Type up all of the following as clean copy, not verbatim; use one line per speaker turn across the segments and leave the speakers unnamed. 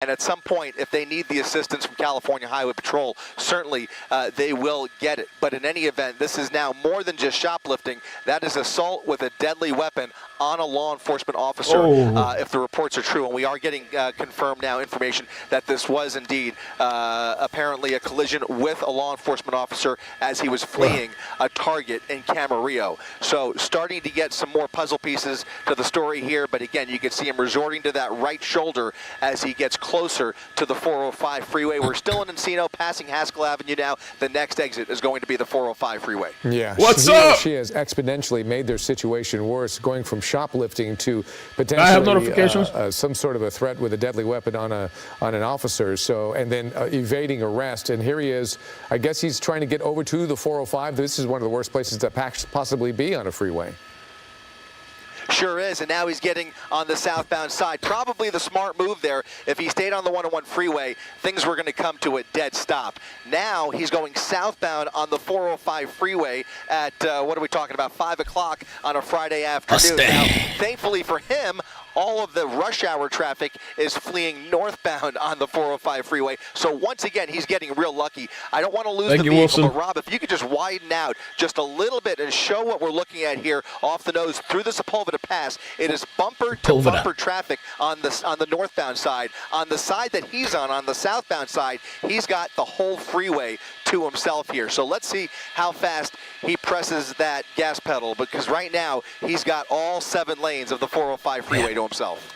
And at some point, if they need the assistance from California Highway Patrol, certainly they will get it. But in any event, this is now more than just shoplifting. That is assault with a deadly weapon on a law enforcement officer, if the reports are true. And we are getting confirmed now information that this was indeed apparently a collision with a law enforcement officer as he was fleeing a target in Camarillo. So starting to get some more puzzle pieces to the story here, but again, you can see him resorting to that right shoulder as he gets closer to the 405 freeway. We're still in Encino, passing Haskell Avenue now. The next exit is going to be the 405 freeway.
Yeah.
What's up?
She has exponentially made their situation worse, going from shoplifting to potentially
I have notifications.
Some sort of a threat with a deadly weapon on an officer. So, and then evading arrest. And here he is. I guess he's trying to get over to the 405. This is one of the worst places to possibly be on a freeway.
Sure is, and now he's getting on the southbound side. Probably the smart move there. If he stayed on the 101 freeway, things were going to come to a dead stop. Now he's going southbound on the 405 freeway at, what are we talking about, 5 o'clock on a Friday afternoon. Now, thankfully for him, all of the rush hour traffic is fleeing northbound on the 405 freeway. So once again, he's getting real lucky. I don't want to lose the vehicle,
Wilson.
but Rob, if you could just widen out just a little bit and show what we're looking at here off the nose through the Sepulveda Pass, it is bumper to bumper traffic on the northbound side. On the side that he's on the southbound side, he's got the whole freeway to himself here. So let's see how fast he presses that gas pedal, because right now he's got all 7 lanes of the 405 freeway to himself.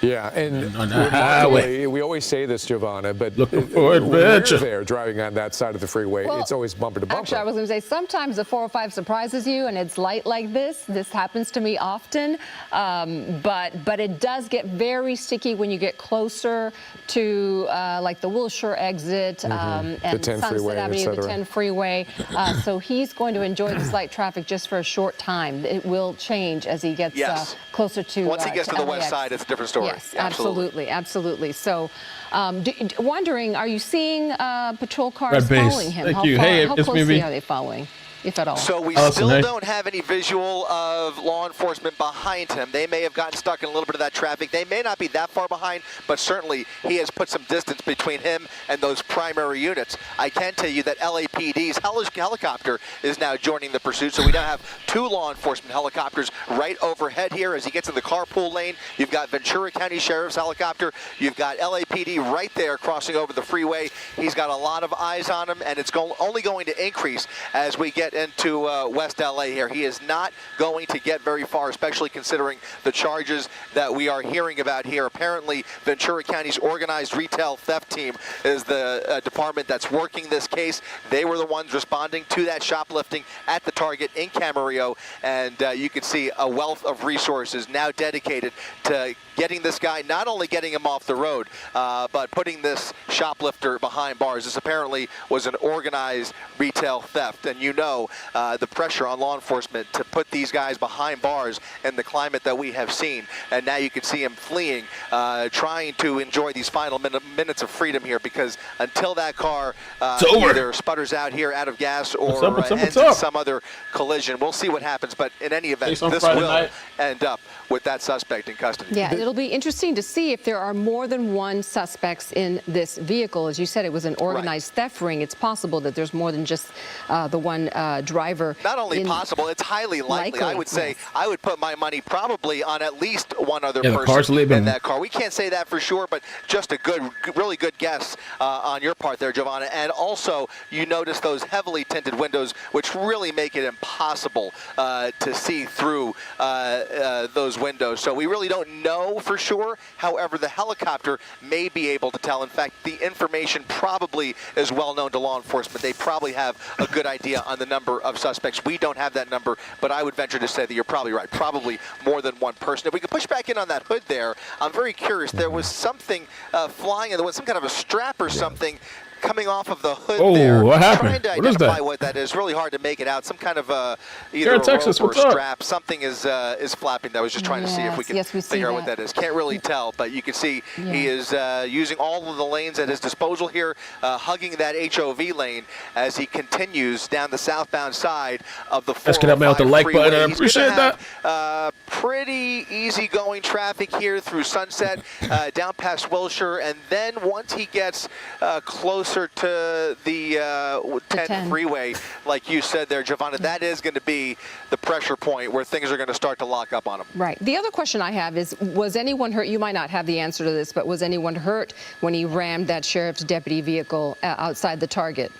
Yeah, and
on the highway.
We always say this, Giovanna, but
Looking for
when you're
adventure.
there driving on that side of the freeway, it's always bumper to bumper.
Actually, I was going to say, sometimes the 405 surprises you and it's light like this. This happens to me often, but it does get very sticky when you get closer to like the Wilshire exit and
the 10
Sunset
freeway,
Avenue, the 10 freeway. So he's going to enjoy this light traffic just for a short time. It will change as he gets closer to
Once he gets to the west
LAX.
side, it's a different story.
Yes, absolutely. So, wondering, are you seeing patrol cars following him?
Thank you. Hey,
how
it's
closely
me.
are they following, if at all?
So we
Awesome,
still
hey.
don't have any visual of law enforcement behind him. They may have gotten stuck in a little bit of that traffic. They may not be that far behind, but certainly he has put some distance between him and those primary units. I can tell you that LAPD's helicopter is now joining the pursuit, so we now have 2 law enforcement helicopters right overhead here as he gets in the carpool lane. You've got Ventura County Sheriff's helicopter. You've got LAPD right there crossing over the freeway. He's got a lot of eyes on him, and it's only going to increase as we get into West LA here. He is not going to get very far, especially considering the charges that we are hearing about here. Apparently, Ventura County's organized retail theft team is the department that's working this case. They were the ones responding to that shoplifting at the target in Camarillo, and you can see a wealth of resources now dedicated to getting this guy, not only getting him off the road, but putting this shoplifter behind bars. This apparently was an organized retail theft, and you know the pressure on law enforcement to put these guys behind bars in the climate that we have seen. And now you can see him fleeing, trying to enjoy these final minutes of freedom here, because until that car either sputters out here out of gas or ends in some other collision, we'll see what happens. But in any event, this will end up with that suspect in custody.
Yeah, it'll be interesting to see if there are more than one suspects in this vehicle. As you said, it was an organized theft ring. It's possible that there's more than just the one driver.
Not only possible, it's highly likely. I would say I would put my money probably on at least one other person in that car. We can't say that for sure, but just a really good guess on your part there, Giovanna. And also, you notice those heavily tinted windows, which really make it impossible to see through those windows. So we really don't know for sure. However, the helicopter may be able to tell. In fact, the information probably is well known to law enforcement. They probably have a good idea on the number of suspects. We don't have that number, but I would venture to say that you're probably right. Probably more than one person. If we could push back in on that hood there, I'm very curious. There was something flying, and there was some kind of a strap or something coming off of the hood
Oh,
there.
what happened?
Trying to
What is
identify
that?
what that is. Really hard to make it out. Some kind of either
Jared,
a
Texas,
rope or
what's
a
up?
strap. Something is flapping. I was just trying to see if we can
Yes, we see
figure out what
that.
that is. Can't really tell, but you can see
Yeah.
he is using all of the lanes at his disposal here, hugging that HOV lane as he continues down the southbound side of the 405
Let's get up with the like
freeway.
button. I
He's
appreciate
gonna have, pretty easygoing traffic here through Sunset, down past Wilshire, and then once he gets closer to the 10 freeway, like you said there, Giovanna, that is going to be the pressure point where things are going to start to lock up on him.
Right. The other question I have is, was anyone hurt? You might not have the answer to this, but was anyone hurt when he rammed that sheriff's deputy vehicle outside the Target?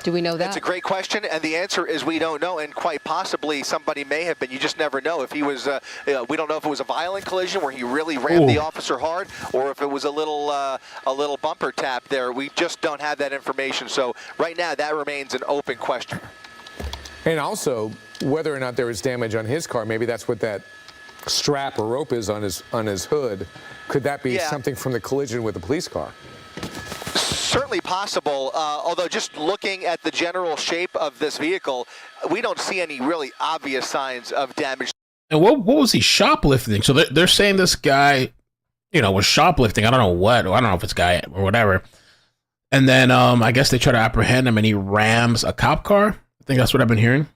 Do we know that?
That's a great question, and the answer is we don't know, and quite possibly somebody may have been. You just never know. If he was, we don't know if it was a violent collision where he really rammed the officer hard, or if it was a little bumper tap there. We just don't have that information. So right now, that remains an open question.
And also, whether or not there is damage on his car, maybe that's what that strap or rope is on his hood. Could that be something from the collision with the police car?
Certainly possible, although just looking at the general shape of this vehicle, we don't see any really obvious signs of damage.
And what was he shoplifting? So they're saying this guy, was shoplifting. I don't know what. I don't know if it's guy or whatever. And then I guess they try to apprehend him, and he rams a cop car. I think that's what I've been hearing.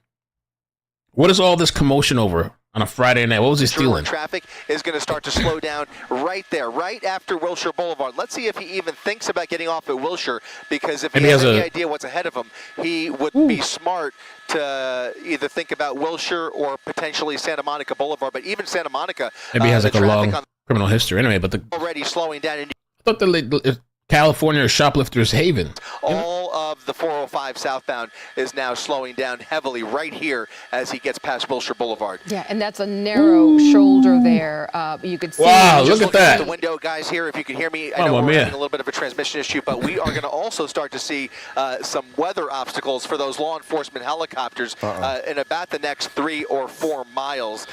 What is all this commotion over on a Friday night? What was he stealing?
Traffic is going to start to slow down right there, right after Wilshire Boulevard. Let's see if he even thinks about getting off at Wilshire, because if he has any idea what's ahead of him, he would be smart to either think about Wilshire or potentially Santa Monica Boulevard. But even Santa Monica,
maybe he has like a long criminal history anyway. But
already slowing down.
I thought California is shoplifters' haven.
All of the 405 southbound is now slowing down heavily right here as he gets past Wilshire Boulevard.
Yeah, and that's a narrow shoulder there. You could see.
Wow, look at that.
Out the window, guys, here, if you can hear me, I know we're having a little bit of a transmission issue, but we are going to also start to see some weather obstacles for those law enforcement helicopters in about the next 3 or 4 miles.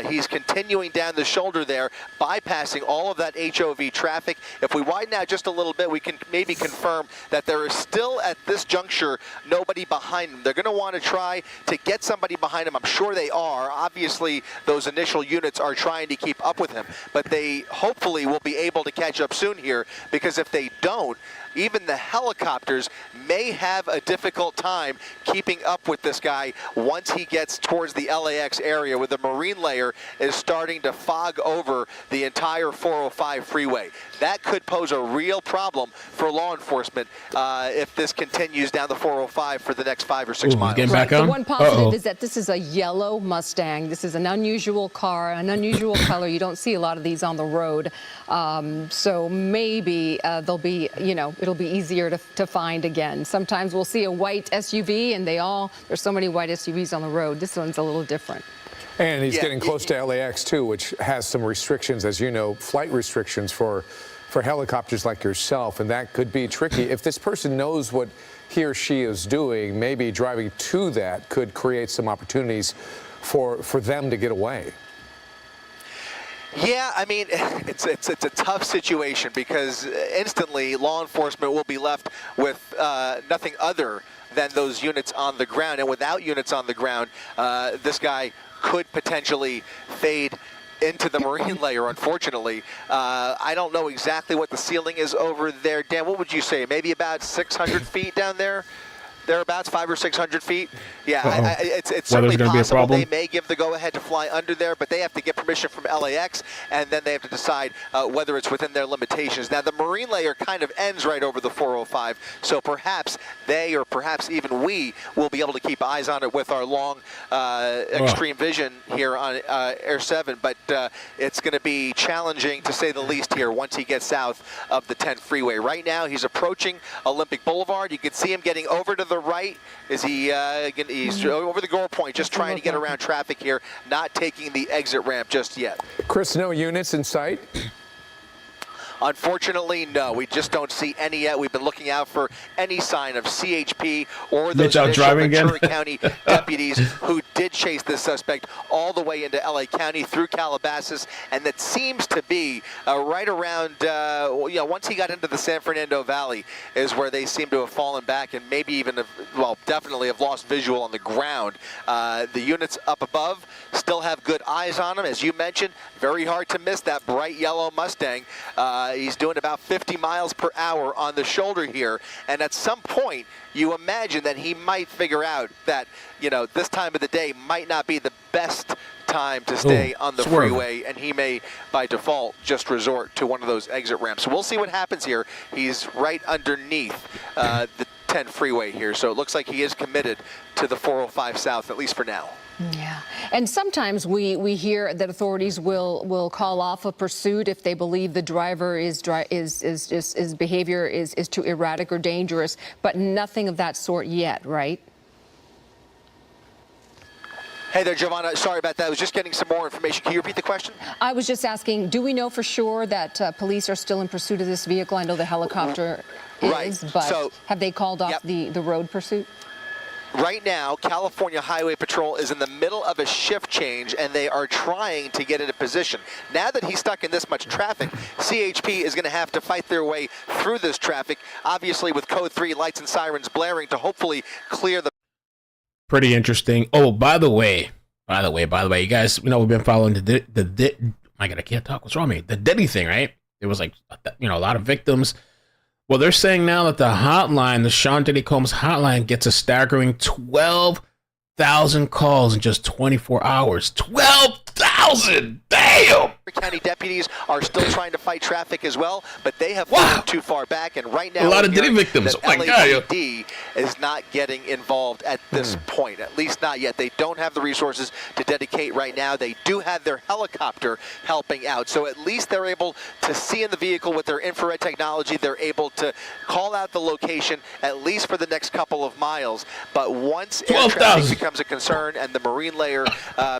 He's continuing down the shoulder there, bypassing all of that HOV traffic. If we widen out just a little bit, we can maybe confirm that there is still at this juncture nobody behind him. They're going to want to try to get somebody behind him. I'm sure they are. Obviously, those initial units are trying to keep up with him, but they hopefully will be able to catch up soon here, because if they don't, even the helicopters may have a difficult time keeping up with this guy once he gets towards the LAX area, where the marine layer is starting to fog over the entire 405 freeway. That could pose a real problem for law enforcement if this continues down the 405 for the next 5 or 6 miles.
Getting back on?
The one positive is that this is a yellow Mustang. This is an unusual car, an unusual color. You don't see a lot of these on the road. So maybe they'll be, it'll be easier to find again. Sometimes we'll see a white SUV, and there's so many white SUVs on the road. This one's a little different.
And he's getting close to LAX too, which has some restrictions, as you know, flight restrictions for helicopters like yourself, and that could be tricky. If this person knows what he or she is doing, maybe driving to that could create some opportunities for them to get away.
Yeah, I mean, it's a tough situation, because instantly law enforcement will be left with nothing other than those units on the ground. And without units on the ground, this guy could potentially fade into the marine layer, unfortunately. I don't know exactly what the ceiling is over there. Dan, what would you say? Maybe about 600 feet down there? Thereabouts, 500 or 600 feet. Yeah, it's certainly possible they may give the go-ahead to fly under there, but they have to get permission from LAX, and then they have to decide whether it's within their limitations. Now, the marine layer kind of ends right over the 405, so perhaps they, or perhaps even we, will be able to keep eyes on it with our long extreme vision here on Air 7, but it's going to be challenging, to say the least, here once he gets south of the 10 freeway. Right now, he's approaching Olympic Boulevard. You can see him getting over to the right. Is he's over the goal point, just trying to get around traffic here, not taking the exit ramp just yet.
Chris, no units in sight?
Unfortunately, no. We just don't see any yet. We've been looking out for any sign of CHP or
Mitch
those
out
initial
driving again?
Ventura County deputies who did chase this suspect all the way into LA County through Calabasas, and that seems to be right around, once he got into the San Fernando Valley is where they seem to have fallen back and maybe even, definitely have lost visual on the ground. The units up above still have good eyes on him. As you mentioned, very hard to miss that bright yellow Mustang. He's doing about 50 miles per hour on the shoulder here, and at some point, you imagine that he might figure out that, this time of the day might not be the best time to stay on the freeway, and he may, by default, just resort to one of those exit ramps. So we'll see what happens here. He's right underneath the 10 freeway here, so it looks like he is committed to the 405 South, at least for now.
Yeah, and sometimes we hear that authorities will call off a pursuit if they believe the driver his behavior is too erratic or dangerous, but nothing of that sort yet, right?
Hey there, Giovanna. Sorry about that. I was just getting some more information. Can you repeat the question?
I was just asking, do we know for sure that police are still in pursuit of this vehicle? I know the helicopter is, but have they called off the road pursuit?
Right now, California Highway Patrol is in the middle of a shift change, and they are trying to get into position. Now that he's stuck in this much traffic, CHP is going to have to fight their way through this traffic, obviously with Code 3 lights and sirens blaring to hopefully clear the...
Pretty interesting. Oh, by the way, you guys, we've been following my God, I can't talk. What's wrong with me? The Diddy thing, right? It was like, a lot of victims. Well, they're saying now that the hotline, the Sean Diddy Combs hotline, gets a staggering 12,000 calls in just 24 hours. 12,000! Damn!
County deputies are still trying to fight traffic as well, but they have fallen too far back, and right now
a lot of Diddy victims. Oh my God!
LAPD is not getting involved at this point, at least not yet. They don't have the resources to dedicate right now. They do have their helicopter helping out, so at least they're able to see in the vehicle with their infrared technology. They're able to call out the location at least for the next couple of miles. But once air traffic becomes a concern and the marine layer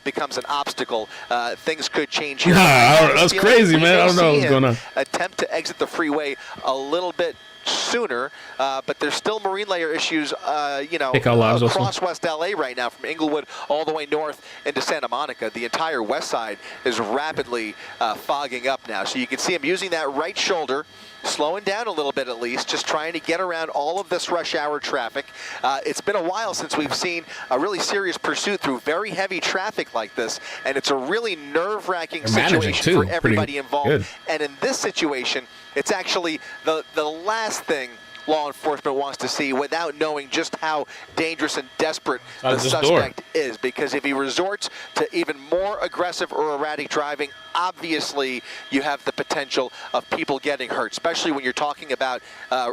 becomes an obstacle, things could change here.
That's crazy, man. I don't know what's going on.
Attempt to exit the freeway a little bit sooner, but there's still marine layer issues, across West LA right now, from Inglewood all the way north into Santa Monica. The entire west side is rapidly fogging up now. So you can see him using that right shoulder, slowing down a little bit at least, just trying to get around all of this rush hour traffic. It's been a while since we've seen a really serious pursuit through very heavy traffic like this, and it's a really nerve-wracking situation for everybody involved. Good. And in this situation, it's actually the last thing law enforcement wants to see without knowing just how dangerous and desperate the suspect is, because if he resorts to even more aggressive or erratic driving, obviously you have the potential of people getting hurt, especially when you're talking about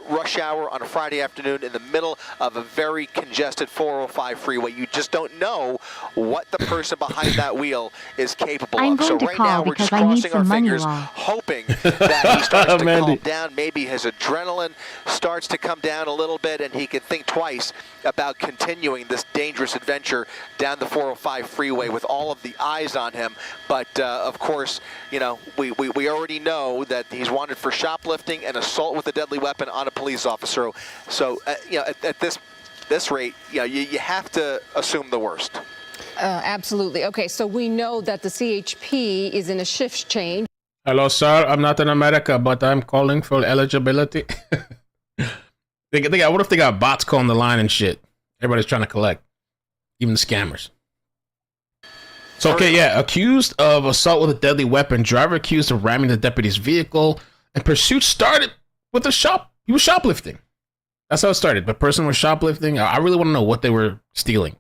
rush hour on a Friday afternoon in the middle of a very congested 405 freeway. You just don't know what the person behind that wheel is capable of. So right now we're just crossing our fingers, hoping that he starts to calm down. Maybe his adrenaline starts to come down a little bit and he can think twice about continuing this dangerous adventure down the 405 freeway with all of the eyes on him. But of course, we already know that he's wanted for shoplifting and assault with a deadly weapon on a police officer. So at this rate, you have to assume the worst.
Absolutely. Okay, so we know that the CHP is in a shift change.
Hello, sir. I'm not in America, but I'm calling for eligibility. What if they got bots calling the line and shit? Everybody's trying to collect, even the scammers. So, accused of assault with a deadly weapon, driver accused of ramming the deputy's vehicle, and pursuit started with he was shoplifting. That's how it started. The person was shoplifting. I really want to know what they were stealing.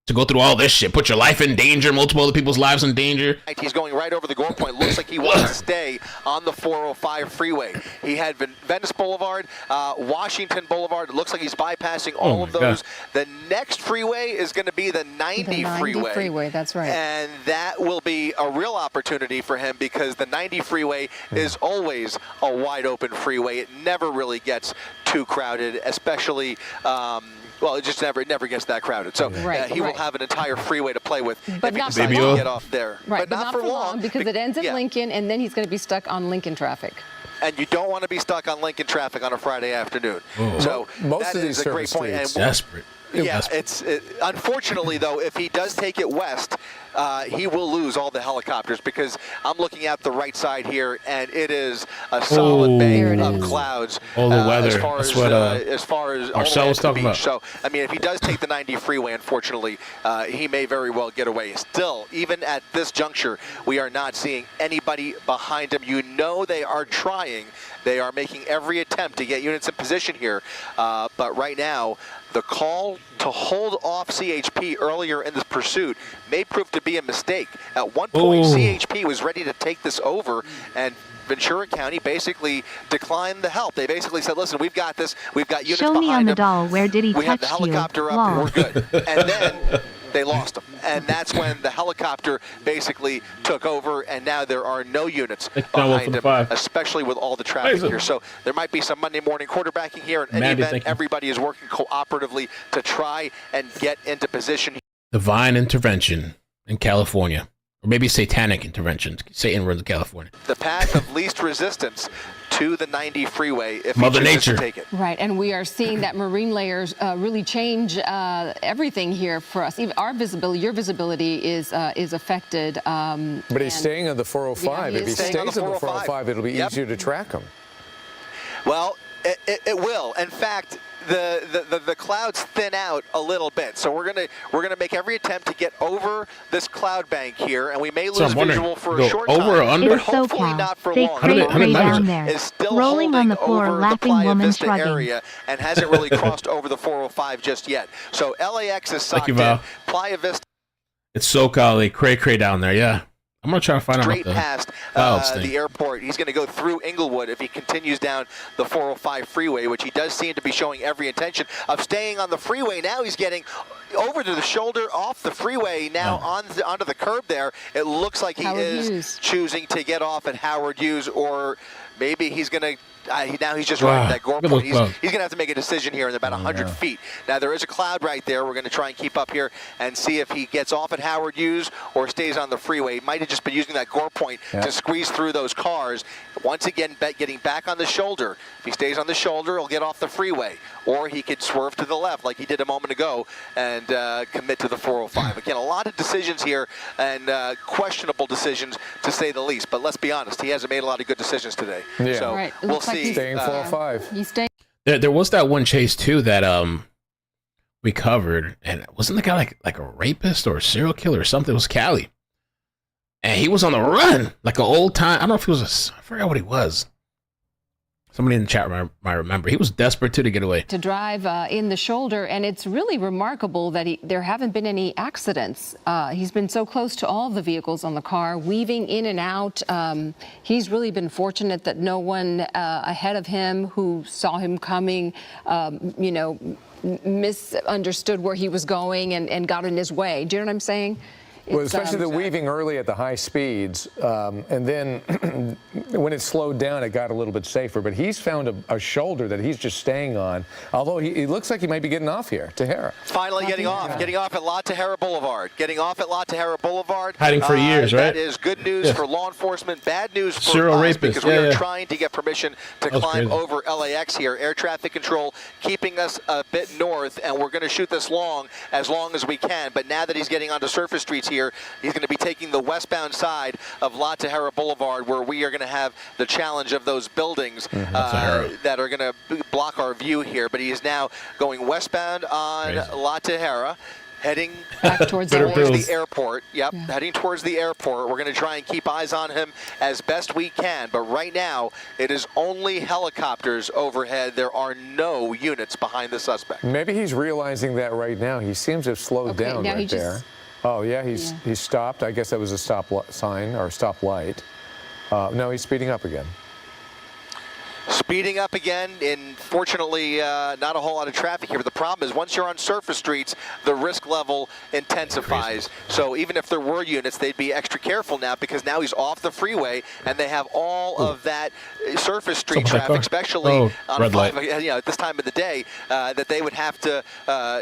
To go through all this shit, put your life in danger, multiple other people's lives in danger.
He's going right over the goal point. Looks like he wants to stay on the 405 freeway. He had Venice Boulevard, Washington Boulevard. It looks like he's bypassing all of those. God. The next freeway is going to be the 90 freeway.
That's right.
And that will be a real opportunity for him, because the 90 freeway is always a wide open freeway. It never really gets too crowded, especially Well, it just never gets that crowded. So he will have an entire freeway to play with
but
if he
not
decides
for
to
long.
get off there.
Right,
but not for long
because it ends at Lincoln, and then he's going to be stuck on Lincoln traffic.
And you don't want to be stuck on Lincoln traffic on a Friday afternoon.
Oh.
So
most
that
of these
is a great point.
streets.
Desperate.
Yeah, unfortunately, though, if he does take it west, he will lose all the helicopters because I'm looking at the right side here, and it is a solid bank of clouds.
All the weather.
As far as
Marcel was talking about.
So, I mean, if he does take the 90 freeway, unfortunately, he may very well get away. Still, even at this juncture, we are not seeing anybody behind him. You know they are trying. They are making every attempt to get units in position here. But right now, the call to hold off CHP earlier in this pursuit may prove to be a mistake. At one point, CHP was ready to take this over, and Ventura County basically declined the help. They basically said, listen, we've got this. We've got units behind him.
Show me on the doll, where did he touch you?
We have the helicopter up, and we're good. And then they lost him. And that's when the helicopter basically took over, and now there are no units behind him, especially with all the traffic here. So there might be some Monday morning quarterbacking here. In any event, everybody is working cooperatively to try and get into position.
Divine intervention in California. Or maybe satanic intervention. Satan runs California.
The path of least resistance to the 90 freeway if
Mother
he chooses
Nature
to take it.
Right, and we are seeing that marine layers really change everything here for us. Even our visibility, your visibility is affected.
But he's staying on the 405.
Yeah,
if he stays on the 405, it'll be easier to track him.
Well, it will. In fact, the clouds thin out a little bit, so we're gonna make every attempt to get over this cloud bank here, and we may lose visual for a short time.
Over or under?
But hopefully not for long.
Down there.
Is still
rolling on the floor,
over
laughing
the Playa
woman
Vista
shrugging.
area and hasn't really crossed over the 405 just yet. So LAX is socked in. Playa Vista.
It's SoCal, cray down there. Yeah. I'm going to try to find out
straight past the airport. He's going to go through Inglewood if he continues down the 405 freeway, which he does seem to be showing every intention of staying on the freeway. Now he's getting over to the shoulder, off the freeway, now onto the curb there. It looks like he is choosing to get off at Howard Hughes, or maybe he's going to now he's just right at that gore point. He's going to have to make a decision here in about 100 feet. Now, there is a cloud right there. We're going to try and keep up here and see if he gets off at Howard Hughes or stays on the freeway. He might have just been using that gore point to squeeze through those cars. Once again, getting back on the shoulder. If he stays on the shoulder, he'll get off the freeway. Or he could swerve to the left like he did a moment ago and commit to the 405. Again, a lot of decisions here and questionable decisions, to say the least. But let's be honest, he hasn't made a lot of good decisions today.
Yeah.
So we'll see.
Staying 405.
He's staying.
There was that one chase too that we covered, and wasn't the guy like a rapist or a serial killer or something? It was Cali, and he was on the run like an old time. I don't know if he was I forgot what he was. Somebody in the chat might remember. He was desperate to get away.
To drive in the shoulder, and it's really remarkable that there haven't been any accidents. He's been so close to all the vehicles on the car, weaving in and out. He's really been fortunate that no one ahead of him who saw him coming, misunderstood where he was going and got in his way. Do you know what I'm saying?
Well, especially the weaving early at the high speeds, and then when it slowed down, it got a little bit safer. But he's found a shoulder that he's just staying on, although he looks like he might be getting off here, Tahira.
Finally getting off at La Tahira Boulevard.
Hiding for years, right?
That is good news for law enforcement, bad news for
serial
us,
rapist.
because we are trying to get permission to climb over LAX here. Air traffic control keeping us a bit north, and we're going to shoot this as long as we can. But now that he's getting onto surface streets here, he's going to be taking the westbound side of La Tahira Boulevard, where we are going to have the challenge of those buildings that are going to block our view here. But he is now going westbound on La Tahira, heading
back towards
the airport. Heading towards the airport. We're going to try and keep eyes on him as best we can. But right now, it is only helicopters overhead. There are no units behind the suspect.
Maybe he's realizing that right now. He seems to have slowed down right there. Oh, yeah, he's stopped. I guess that was a stop sign or stop light. No, he's speeding up again.
speeding up again, and fortunately not a whole lot of traffic here. But the problem is once you're on surface streets, the risk level intensifies. So even if there were units, they'd be extra careful now, because now he's off the freeway and they have all of that surface street traffic, especially on
red light.
at this time of the day, that they would have to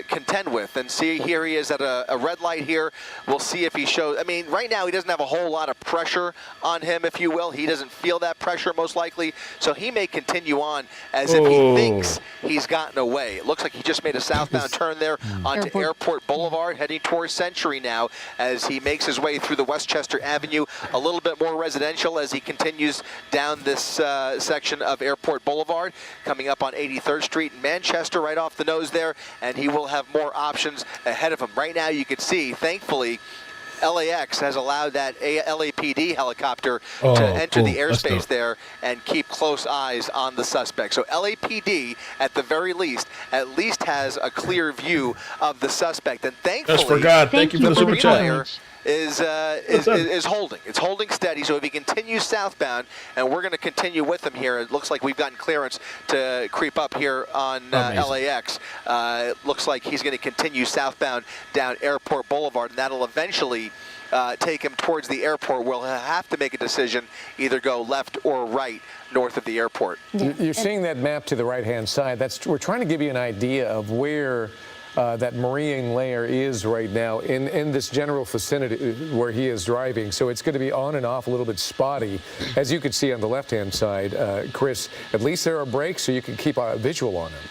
contend with. And see, here he is at a red light here. We'll see if he shows. I mean, right now he doesn't have a whole lot of pressure on him, if you will. He doesn't feel that pressure most likely, so he may continue on as if he thinks he's gotten away. It looks like he just made a southbound turn there onto Airport Boulevard, heading towards Century now as he makes his way through the Westchester Avenue. A little bit more residential as he continues down this section of Airport Boulevard, coming up on 83rd Street in Manchester, right off the nose there, and he will have more options ahead of him. Right now you can see, thankfully, LAX has allowed that LAPD helicopter to enter the airspace there and keep close eyes on the suspect. So LAPD, at the very least, has a clear view of the suspect. And thankfully,
Just for God, thank you for the super chat.
Is holding. It's holding steady. So if he continues southbound, and we're going to continue with him here, it looks like we've gotten clearance to creep up here on LAX. It looks like he's going to continue southbound down Airport Boulevard, and that'll eventually take him towards the airport. we'll have to make a decision, either go left or right north of the airport.
You're seeing that map to the right-hand side. We're trying to give you an idea of where that marine layer is right now in this general vicinity where he is driving. So it's going to be on and off, a little bit spotty. As you can see on the left-hand side, Chris, at least there are brakes so you can keep a visual on him.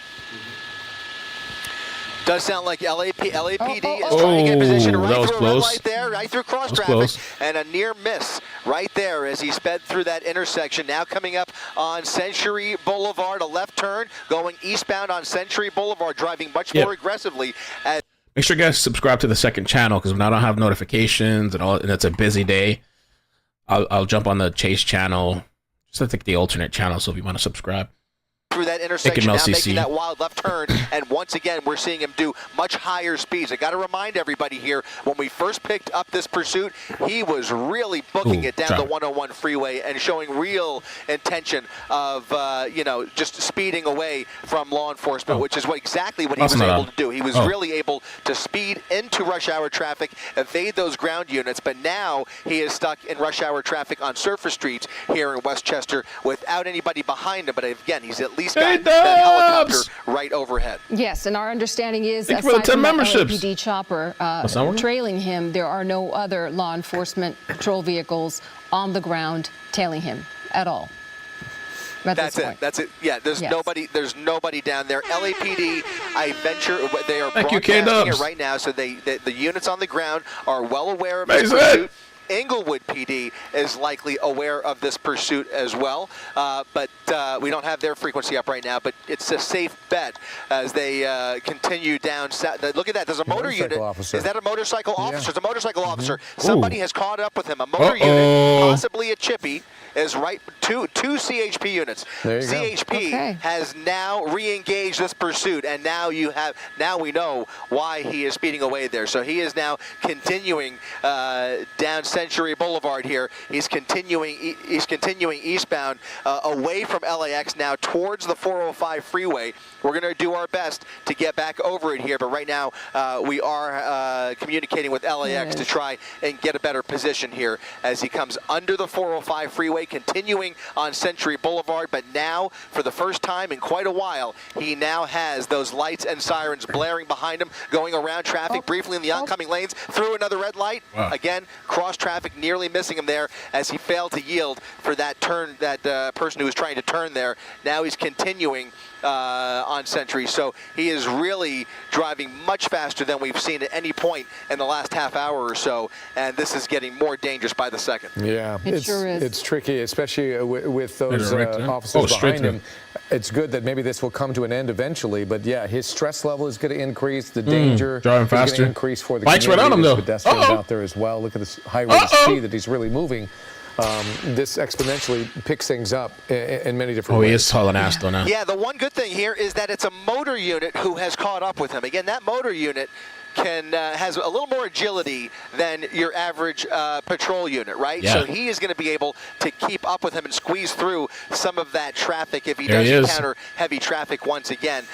Does sound like LAPD is trying to get position right through a red light there, right through cross traffic, and a near miss right there as he sped through that intersection. Now coming up on Century Boulevard, a left turn going eastbound on Century Boulevard, driving much more aggressively.
Make sure you guys subscribe to the second channel, because when I don't have notifications and it's a busy day, I'll jump on the Chase channel. Just I think the alternate channel. So if you want to subscribe.
Through that intersection, now making that wild left turn, and once again we're seeing him do much higher speeds. I got to remind everybody here, when we first picked up this pursuit, he was really booking it down the 101 freeway and showing real intention of just speeding away from law enforcement, which is exactly what he was able to do. He was really able to speed into rush hour traffic, evade those ground units, but now he is stuck in rush hour traffic on surface streets here in Westchester without anybody behind him. But again, he's at least got that helicopter right overhead.
Yes, and our understanding is,
aside from the
LAPD chopper trailing him, there are no other law enforcement patrol vehicles on the ground tailing him at all.
That's it. Yeah, there's nobody. There's nobody down there. LAPD, I venture, they are broadcasting it right now, so the units on the ground are well aware of this pursuit. Inglewood PD is likely aware of this pursuit as well, but we don't have their frequency up right now, but it's a safe bet as they continue down south. Look at that, there's a motor unit. Officer. Is that a motorcycle officer? It's a motorcycle officer. Somebody has caught up with him. A motor unit, possibly a chippy, is right, two CHP units. CHP has now re-engaged this pursuit, and now we know why he is speeding away there. So he is now continuing down Century Boulevard here. He's continuing eastbound away from LAX now towards the 405 freeway. We're going to do our best to get back over it here, but right now we are communicating with LAX to try and get a better position here as he comes under the 405 freeway, continuing on Century Boulevard, but now for the first time in quite a while, he now has those lights and sirens blaring behind him, going around traffic briefly in the oncoming lanes, through another red light. Again, cross traffic, nearly missing him there as he failed to yield for that turn, that person who was trying to turn there. Now he's continuing on Century, so he is really driving much faster than we've seen at any point in the last half hour or so, and this is getting more dangerous by the second.
Yeah,
it sure is.
It's tricky, especially with those officers behind him. It's good that maybe this will come to an end eventually, but yeah, his stress level is going to increase, the danger is going to increase for the
bike's right on him, though.
Pedestrians out there as well. Look at this high rate of speed that he's really moving. This exponentially picks things up in many different ways.
He is hauling ass though now.
Yeah, the one good thing here is that it's a motor unit who has caught up with him. Again, that motor unit has a little more agility than your average patrol unit, right?
Yeah.
So he is going to be able to keep up with him and squeeze through some of that traffic if he
There
does
he is.
encounter heavy traffic once again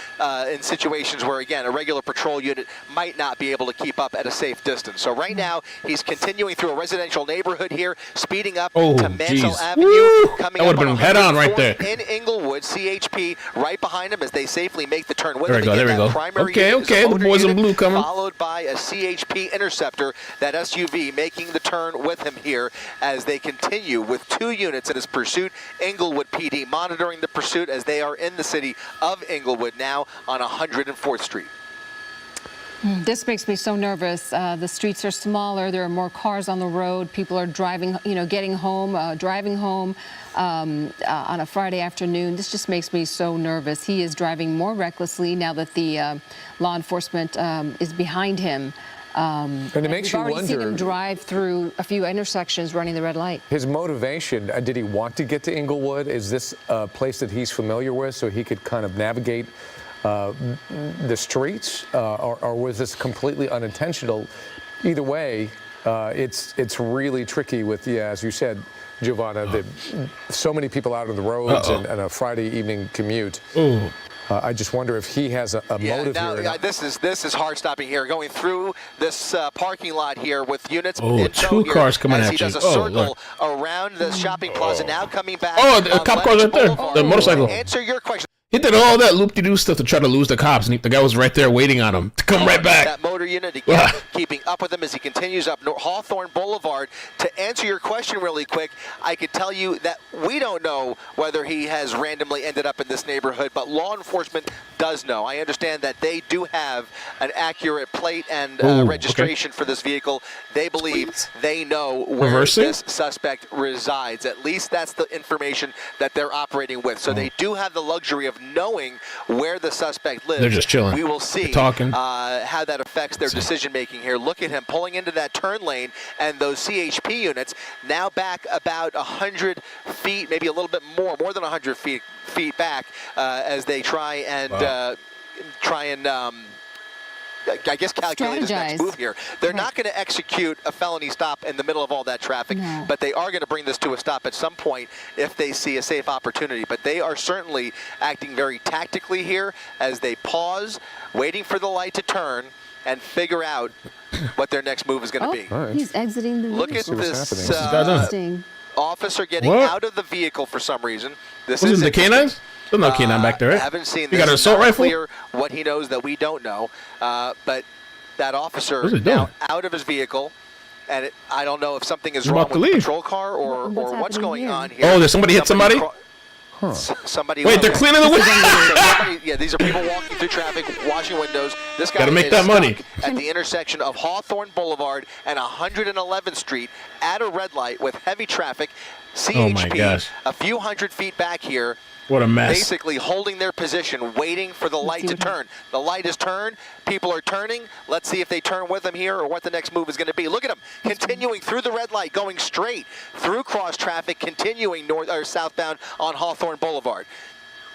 in situations where, again, a regular patrol unit might not be able to keep up at a safe distance. So right now, he's continuing through a residential neighborhood here, speeding up
Oh,
to Mansell
geez.
Avenue.
Woo!
Coming
That
up
would've
on
been head-on right
104th
there.
in Inglewood, CHP right behind him as they safely make the turn with
There
him.
we go,
Again,
there we
that
go.
primary
Okay,
unit is a
okay, the
motor
boys in
unit,
blue coming.
followed by a CHP Interceptor, that SUV making the turn with him here as they continue with 2 units in his pursuit. Inglewood PD monitoring the pursuit as they are in the city of Inglewood now on 104th Street.
This makes me so nervous. The streets are smaller. There are more cars on the road. People are driving, getting home, driving home on a Friday afternoon. This just makes me so nervous. He is driving more recklessly now that the law enforcement is behind him.
And it makes
We've
you
already seen him
wonder,
drive through a few intersections running the red light.
his motivation, did he want to get to Inglewood? Is this a place that he's familiar with so he could kind of navigate the streets, or was this completely unintentional? Either way, it's really tricky with, as you said, Giovanna, so many people out on the roads and a Friday evening commute. I just wonder if he has a motive here.
This is hard stopping here. Going through this parking lot here with units.
Oh, 2 cars coming
as
at
he
you.
does a
Oh,
circle around the shopping plaza. Now coming back.
Oh, the
on
cop car's right there.
Boulevard.
The motorcycle.
To answer your question.
He did all that loop-de-doo stuff to try to lose the cops, and the guy was right there waiting on him to come right back.
That motor unit, again, keeping up with him as he continues up Hawthorne Boulevard. To answer your question really quick, I could tell you that we don't know whether he has randomly ended up in this neighborhood, but law enforcement does know. I understand that they do have an accurate plate and registration for this vehicle. They believe they know where this suspect resides. At least that's the information that they're operating with. So they do have the luxury of knowing where the suspect lives.
They're just chilling.
We will see how that affects their decision making here. Look at him pulling into that turn lane, and those CHP units now back about 100 feet, maybe a little bit more than 100 feet back as they try and I guess calculate his next move here. They're not going to execute a felony stop in the middle of all that traffic, but they are going to bring this to a stop at some point if they see a safe opportunity. But they are certainly acting very tactically here as they pause, waiting for the light to turn and figure out what their next move is going to be.
Right.
He's exiting the vehicle.
Look at this
Interesting.
officer getting out of the vehicle for some reason. This
Was
is
it the canines? There's no canine back there,
I
right?
haven't seen this.
You got an assault
Not
rifle?
clear what he knows that we don't know. But that officer
What's he
now
doing?
out of his vehicle, and I don't know if something is
He's
wrong
about to
with the
leave.
patrol car or what's
happening
going
here?
on here.
Oh, did somebody hit somebody?
Somebody.
Wait, they're cleaning the window.
Yeah, these are people walking through traffic, washing windows. This guy
Gotta make
is
that money.
stuck at the intersection of Hawthorne Boulevard and 111th Street at a red light with heavy traffic. CHP,
gosh.
a few hundred feet back here.
What a mess.
Basically holding their position, waiting for the light to turn. The light is turned. People are turning. Let's see if they turn with them here or what the next move is going to be. Look at them continuing through the red light, going straight through cross traffic, continuing north or southbound on Hawthorne Boulevard.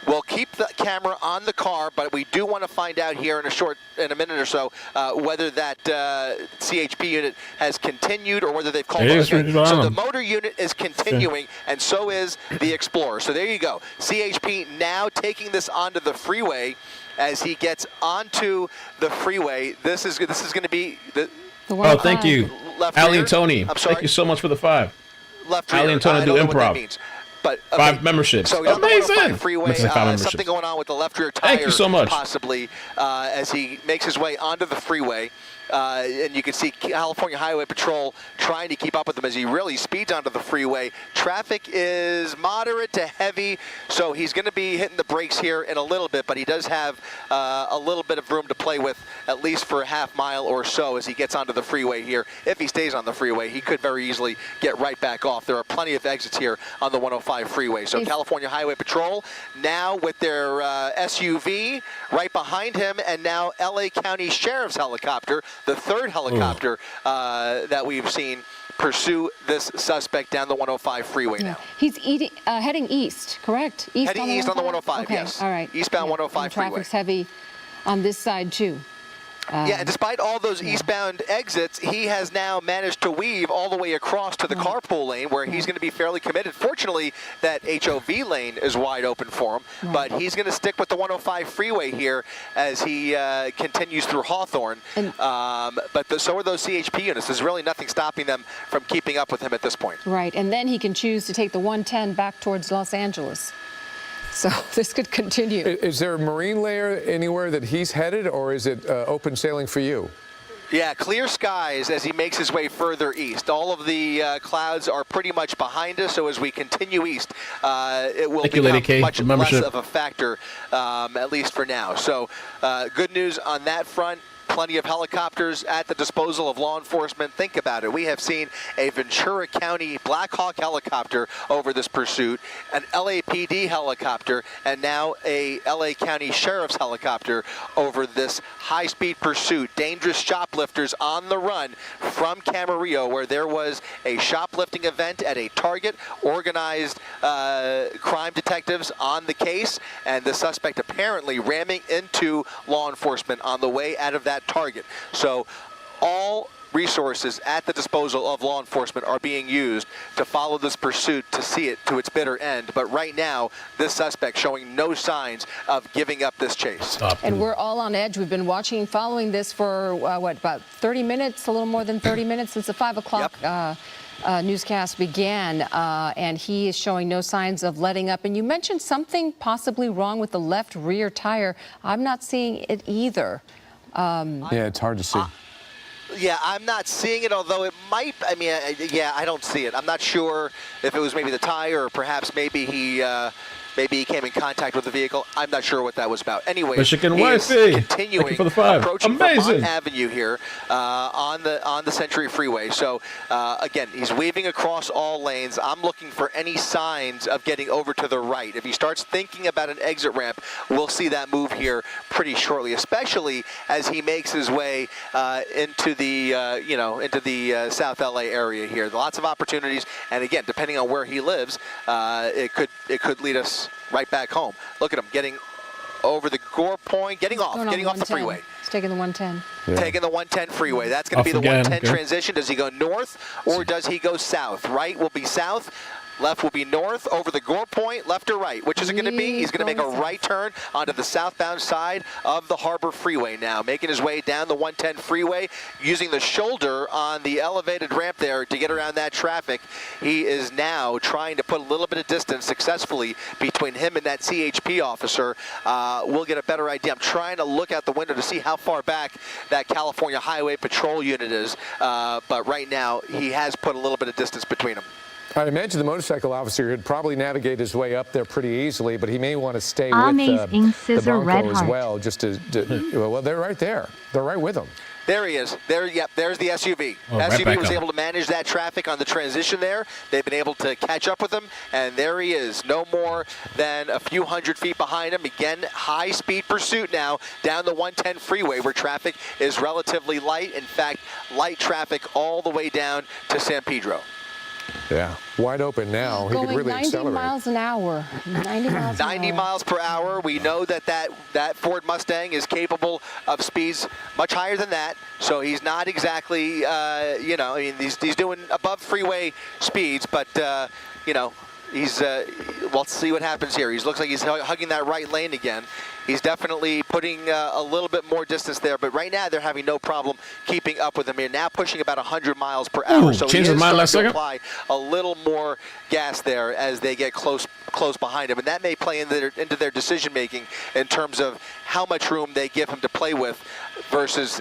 We'll keep the camera on the car, but we do want to find out here in a minute or so, whether that CHP unit has continued or whether they've called it. So the motor unit is continuing, and so is the Explorer. So there you go. CHP now taking this onto the freeway. As he gets onto the freeway, this is going to be the.
Oh, thank you, Ali and Tony.
I'm sorry.
Thank you so much for the 5.
Left
Ali
rear.
and Tony
I
do
don't know what that
improv.
means. But
5 memberships.
So he's on the
Amazing.
105 freeway.
Memberships.
Something going on with the left rear tire.
Thank you so much.
Possibly as he makes his way onto the freeway. And you can see California Highway Patrol trying to keep up with him as he really speeds onto the freeway. Traffic is moderate to heavy, so he's going to be hitting the brakes here in a little bit, but he does have a little bit of room to play with, at least for a half mile or so as he gets onto the freeway here. If he stays on the freeway, he could very easily get right back off. There are plenty of exits here on the 105 freeway. So California Highway Patrol now with their SUV right behind him, and now LA County Sheriff's helicopter, the third helicopter that we've seen pursue this suspect down the 105 freeway now.
He's heading east, correct?
Heading east on the 105,
okay.
yes.
All right.
Eastbound 105 freeway.
Traffic's heavy on this side, too.
Yeah, and despite all those eastbound exits, he has now managed to weave all the way across to the carpool lane where he's going to be fairly committed. Fortunately, that HOV lane is wide open for him, but he's going to stick with the 105 freeway here as he continues through Hawthorne. But so are those CHP units. There's really nothing stopping them from keeping up with him at this point.
Right, and then he can choose to take the 110 back towards Los Angeles. So this could continue.
Is there a marine layer anywhere that he's headed, or is it open sailing for you?
Yeah, clear skies as he makes his way further east. All of the clouds are pretty much behind us, so as we continue east, it will become much less of a factor, at least for now. So good news on that front. Plenty of helicopters at the disposal of law enforcement. Think about it. We have seen a Ventura County Black Hawk helicopter over this pursuit, an LAPD helicopter, and now a LA County Sheriff's helicopter over this high-speed pursuit. Dangerous shoplifters on the run from Camarillo, where there was a shoplifting event at a Target. Organized crime detectives on the case, and the suspect apparently ramming into law enforcement on the way out of that Target. So all resources at the disposal of law enforcement are being used to follow this pursuit to see it to its bitter end. But right now, this suspect showing no signs of giving up this chase.
And we're all on edge. We've been watching, following this for, about 30 minutes, a little more than 30 minutes since the 5 o'clock newscast began, and he is showing no signs of letting up. And you mentioned something possibly wrong with the left rear tire. I'm not seeing it either.
Yeah, it's hard to see.
Yeah, I'm not seeing it, although it might. I mean, yeah, I don't see it. I'm not sure if it was maybe the tire or perhaps maybe he came in contact with the vehicle. I'm not sure what that was about. Anyway,
Michigan
he is
Wifey.
continuing
For the 5.
approaching
Amazing.
Vermont Avenue here on the Century Freeway. So again, he's weaving across all lanes. I'm looking for any signs of getting over to the right. If he starts thinking about an exit ramp, we'll see that move here pretty shortly, especially as he makes his way into the South LA area here. Lots of opportunities, and again, depending on where he lives, it could lead us right back home. Look at him getting over the Gore Point, getting off the freeway.
He's taking the 110.
Yeah.
Taking the 110 freeway. That's going to be the 110 transition. Does he go north or does he go south? Right will be south. Left will be north over the Gore Point, left or right? Which is it going to be? He's going to make a right turn onto the southbound side of the Harbor Freeway now, making his way down the 110 freeway, using the shoulder on the elevated ramp there to get around that traffic. He is now trying to put a little bit of distance successfully between him and that CHP officer. We'll get a better idea. I'm trying to look out the window to see how far back that California Highway Patrol unit is, but right now he has put a little bit of distance between them.
I imagine the motorcycle officer would probably navigate his way up there pretty easily, but he may want to stay with the Bronco as well, just well, they're right there. They're right with him.
There he is. There, yep, there's the SUV. SUV was able to manage that traffic on the transition there. They've been able to catch up with him, and there he is, no more than a few hundred feet behind him. Again, high-speed pursuit now down the 110 freeway where traffic is relatively light. In fact, light traffic all the way down to San Pedro.
Yeah, wide open now. He could really accelerate.
90 miles an hour.
90 miles per hour. We know that Ford Mustang is capable of speeds much higher than that. So he's not exactly, he's doing above freeway speeds, but, let's see what happens here. He looks like he's hugging that right lane again. He's definitely putting a little bit more distance there, but right now they're having no problem keeping up with him. They're now pushing about 100 miles per hour, so he is starting to apply a little more gas there as they get close behind him, and that may play into their decision making in terms of how much room they give him to play with versus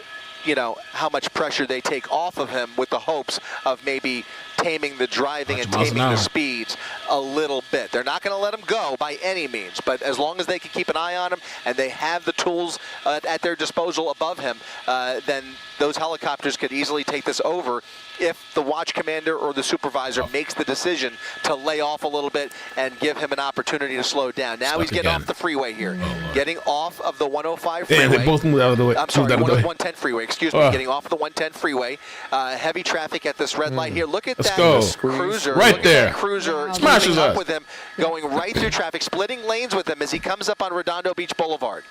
how much pressure they take off of him with the hopes of maybe taming the driving and taming the speeds a little bit. They're not going to let him go by any means, but as long as they can keep an eye on him and they have the tools at their disposal above him, then those helicopters could easily take this over if the watch commander or the supervisor makes the decision to lay off a little bit and give him an opportunity to slow down. Now he's getting off the freeway here. Getting off of the 105 freeway.
Yeah, they both moved out of the way.
I'm sorry, 110 freeway. Excuse me. Getting off of the 110 freeway. Heavy traffic at this red light here. Look at that cruiser.
Right there.
Cruiser
Smashes
up with him, going right through traffic, splitting lanes with him as he comes up on Redondo Beach Boulevard.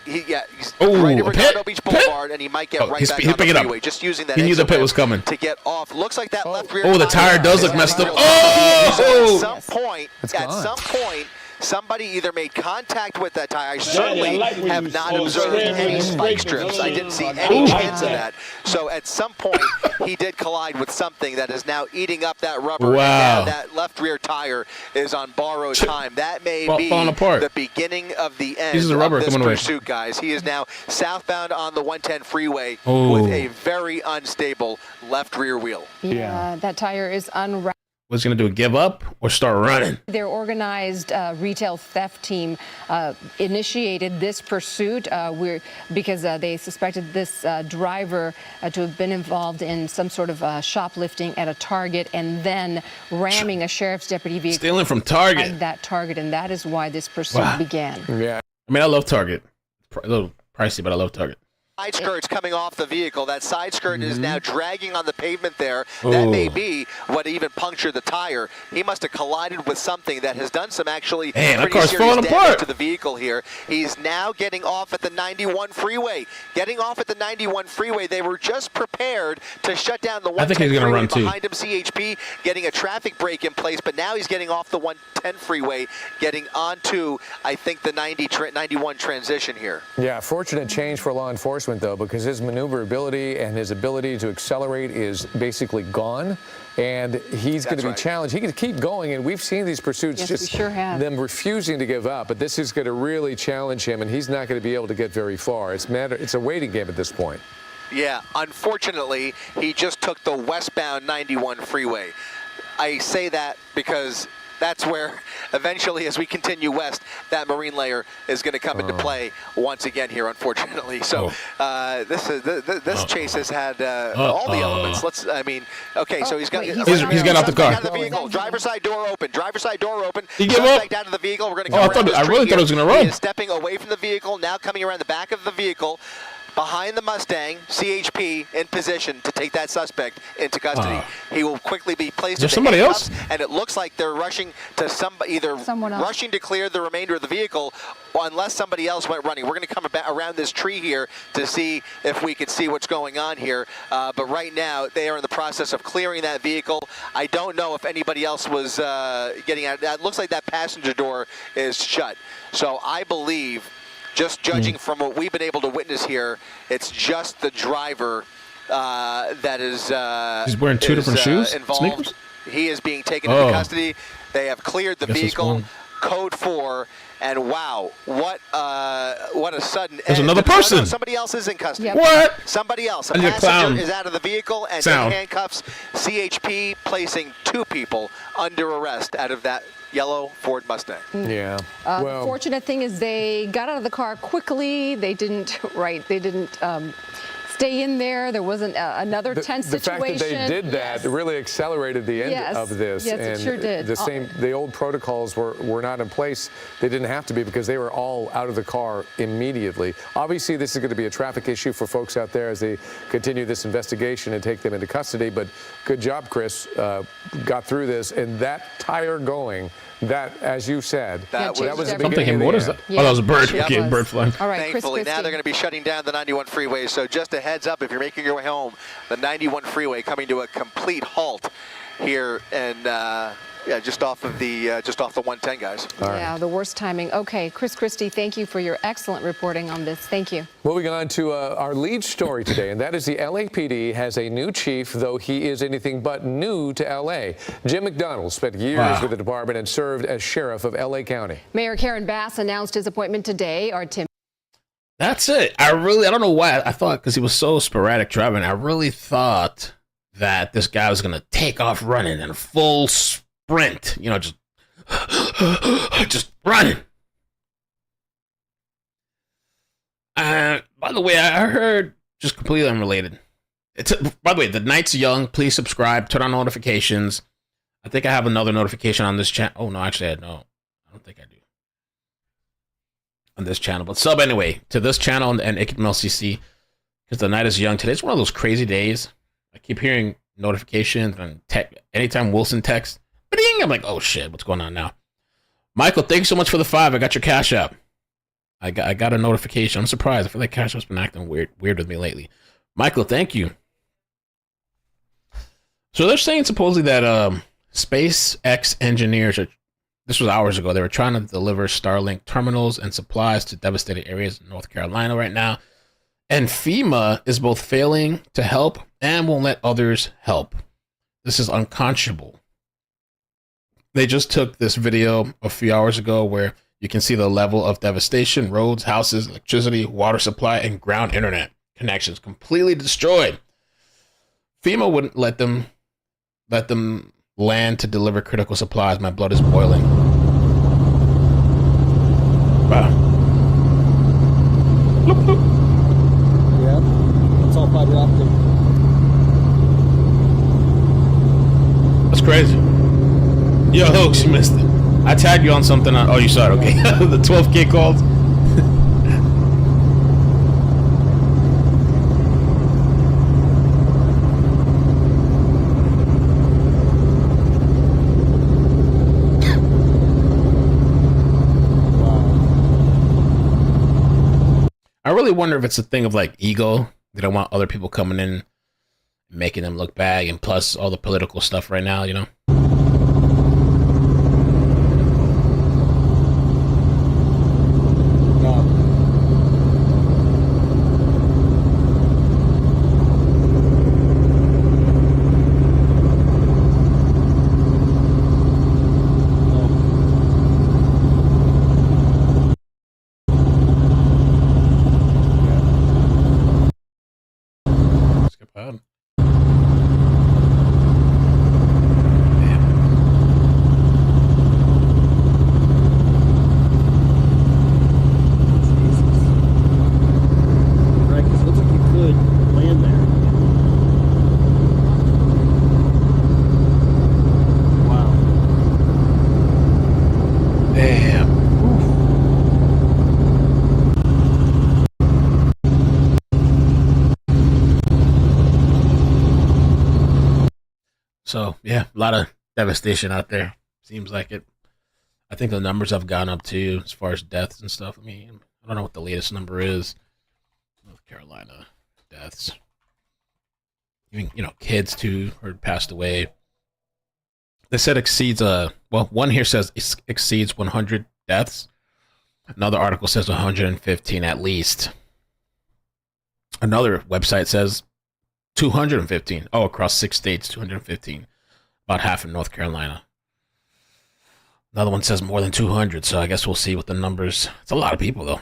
he's
Ooh,
right at
a
Redondo
pit?
Beach Boulevard, and he might get right back
he'll
on the
pick it up.
freeway. Just using that
He knew the
exit
pit was coming.
to get off. Looks like that left rear.
Oh, the tire does look messed up.
At
Oh!
some point, somebody either made contact with that tire. I certainly have not observed any spike strips. I didn't see any chance of that. So at some point, he did collide with something that is now eating up that rubber.
Wow.
And now that left rear tire is on borrowed time. That may be the beginning of the end
of this
pursuit, guys. He is now southbound on the 110 freeway with a very unstable left rear wheel.
Yeah, that tire is unwrapped.
What's he going to do, give up or start running?
Their organized retail theft team initiated this pursuit because they suspected this driver to have been involved in some sort of shoplifting at a Target and then ramming a sheriff's deputy vehicle.
Stealing from Target.
At that Target, and that is why this pursuit began.
Yeah.
I mean, I love Target. It's a little pricey, but I love Target.
Side skirt's coming off the vehicle. That side skirt is now dragging on the pavement there. That may be what even punctured the tire. He must have collided with something that has done some actually
that
pretty
car's
serious
falling
damage
apart
to the vehicle here. He's now getting off at the 91 freeway. Getting off at the 91 freeway. They were just prepared to shut down the 110
I think he's gonna run too.
behind him. CHP getting a traffic break in place, but now he's getting off the 110 freeway, getting onto, I think, the 91 transition here.
Yeah, fortunate change for law enforcement, though, because his maneuverability and his ability to accelerate is basically gone, and he's going to be challenged. He can keep going, and we've seen these pursuits them refusing to give up, but this is going to really challenge him, and he's not going to be able to get very far. It's a waiting game at this point.
Yeah, unfortunately, he just took the westbound 91 freeway. I say that because that's where eventually, as we continue west, that marine layer is going to come into play once again here, unfortunately. So this chase has had all the elements. So he's got
off the car.
Out of the vehicle. Driver's side door open. Driver's side door open.
He gave up.
Out of the vehicle. We're going to go
I really thought he was going to run.
He is stepping away from the vehicle, now coming around the back of the vehicle. Behind the Mustang, CHP in position to take that suspect into custody. He will quickly be placed into
somebody else?
And it looks like they're rushing to rushing to clear the remainder of the vehicle, unless somebody else went running. We're going to come around this tree here to see if we can see what's going on here. But right now, they are in the process of clearing that vehicle. I don't know if anybody else was getting out. It looks like that passenger door is shut. So I believe, just judging from what we've been able to witness here, it's just the driver that is
he's wearing two different shoes?
Involved.
Sneakers?
He is being taken into custody. They have cleared the vehicle. Code 4. And wow, what a sudden
There's another person.
Somebody else is in custody.
Yep.
What?
Somebody else. A
And your clown.
passenger is out of the vehicle and in handcuffs. CHP placing 2 people under arrest out of that yellow Ford Mustang.
Yeah.
The fortunate thing is they got out of the car quickly. They didn't stay in there. There wasn't another tense situation.
The fact that they did that really accelerated the end of this.
Yes, it sure did.
The old protocols were not in place. They didn't have to be because they were all out of the car immediately. Obviously, this is going to be a traffic issue for folks out there as they continue this investigation and take them into custody. But good job, Chris. Got through this, and that tire going. That, as you said, that was the beginning.
I'm thinking, what is that?
Yeah.
Oh, that was a bird. Bird flying.
All right,
Thankfully, now they're going to be shutting down the 91 freeway. So just a heads up, if you're making your way home, the 91 freeway coming to a complete halt here, and just off the 110, guys.
Yeah, the worst timing. Okay, Chris Christie, thank you for your excellent reporting on this. Thank you.
Moving on to our lead story today, and that is the LAPD has a new chief, though he is anything but new to LA. Jim McDonald spent years with the department and served as sheriff of LA County.
Mayor Karen Bass announced his appointment today. Our Tim.
That's it. I don't know why. I thought, because he was so sporadic driving, I really thought that this guy was going to take off running in a full sprint, just running. By the way, I heard, just completely unrelated. By the way, the night's young. Please subscribe, turn on notifications. I think I have another notification on this channel. Oh, no, actually, I don't think I do. On this channel, but sub anyway to this channel and LCC, because the night is young. Today's one of those crazy days. I keep hearing notifications and anytime Wilson texts, I'm like, oh shit, what's going on now? Michael, thanks so much for the 5. I got your Cash App. I got a notification. I'm surprised. I feel like Cashup's been acting weird with me lately. Michael, thank you. So they're saying supposedly that SpaceX engineers this was hours ago. They were trying to deliver Starlink terminals and supplies to devastated areas in North Carolina right now. And FEMA is both failing to help and won't let others help. This is unconscionable. They just took this video a few hours ago where you can see the level of devastation, roads, houses, electricity, water supply, and ground internet connections completely destroyed. FEMA wouldn't let them land to deliver critical supplies. My blood is boiling. Wow. Bloop, bloop.
Yeah, it's all fiber optic.
That's crazy. Yo, Hoax, you missed it. I tagged you on something. Oh, you saw it. Okay. The 12K calls. I really wonder if it's a thing of like ego. They don't want other people coming in and making them look bad, and plus all the political stuff right now, you know? Skip ahead.
Right, because it looks like you could land there. Wow.
Damn. So, yeah, a lot of devastation out there. Seems like it. I think the numbers have gone up too as far as deaths and stuff. I mean, I don't know what the latest number is. North Carolina deaths. Even, you know, kids too who passed away. They said exceeds one here says exceeds 100 deaths. Another article says 115 at least. Another website says 215. Oh, across 6 states, 215. About half in North Carolina. Another one says more than 200, so I guess we'll see what the numbers. It's a lot of people, though.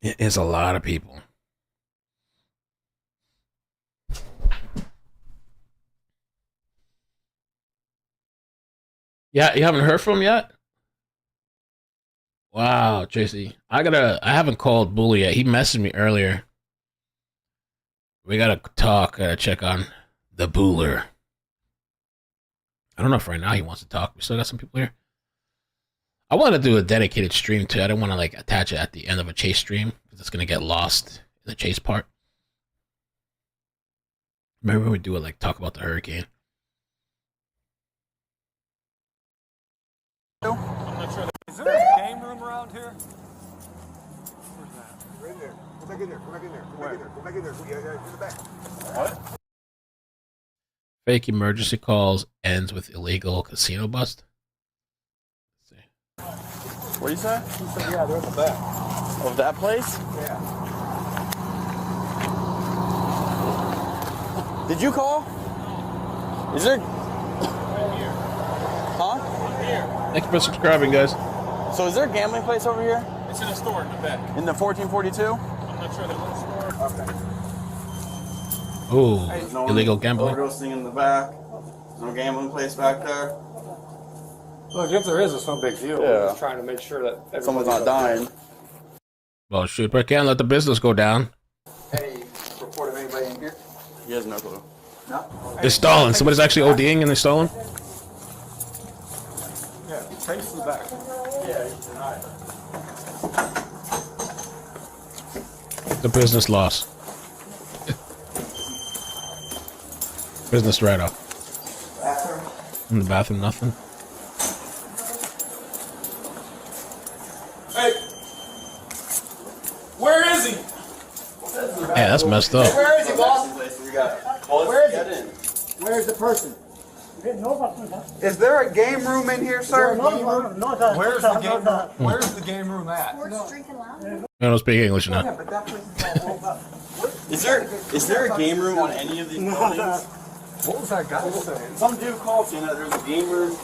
It is a lot of people. Yeah, you haven't heard from him yet? Wow, Tracy. I haven't called Bully yet. He messaged me earlier. We gotta talk, check on the Buller. I don't know if right now he wants to talk. We still got some people here. I want to do a dedicated stream too. I don't want to like attach it at the end of a chase stream because it's gonna get lost in the chase part. Remember when we do it like talk about the hurricane?
I'm not sure. Is there a game room around here? Where's that?
Right there. Go back in there. Go back in there. Go back in there. Go back in there. Yeah, in the back.
What?
Fake emergency calls ends with illegal casino bust. Let's see.
What do you say?
He said, yeah, they're in the back.
Of that place?
Yeah.
Did you call? Is there? Huh?
Thank you for subscribing, guys.
So is there a gambling place over here?
It's in a store in the back.
In the 1442?
I'm not sure the little store.
Okay.
Ooh, illegal gambling.
Overdosing in the back. There's no gambling place back there.
Look, if there is, it's no big deal.
Yeah.
We're just trying to make sure that
Someone's not dying.
Well, shoot, but can't let the business go down.
Any report of anybody in here?
He has no clue.
No?
They're stalling. Somebody's actually ODing and they're stalling.
Yeah, trace the back.
Yeah, he's denied.
The business loss. Business write-off.
Bathroom?
In the bathroom, nothing.
Hey! Where is he?
Yeah, that's messed up.
Where is he, boss? Where is he? Where's the person?
Is there a game room in here, sir?
Where's the game room? Where's the game room at?
I don't speak English now.
Yeah, but that place is all rolled up.
Is there a game room on any of these buildings?
What was that guy saying?
Some dude called saying that there's a game room.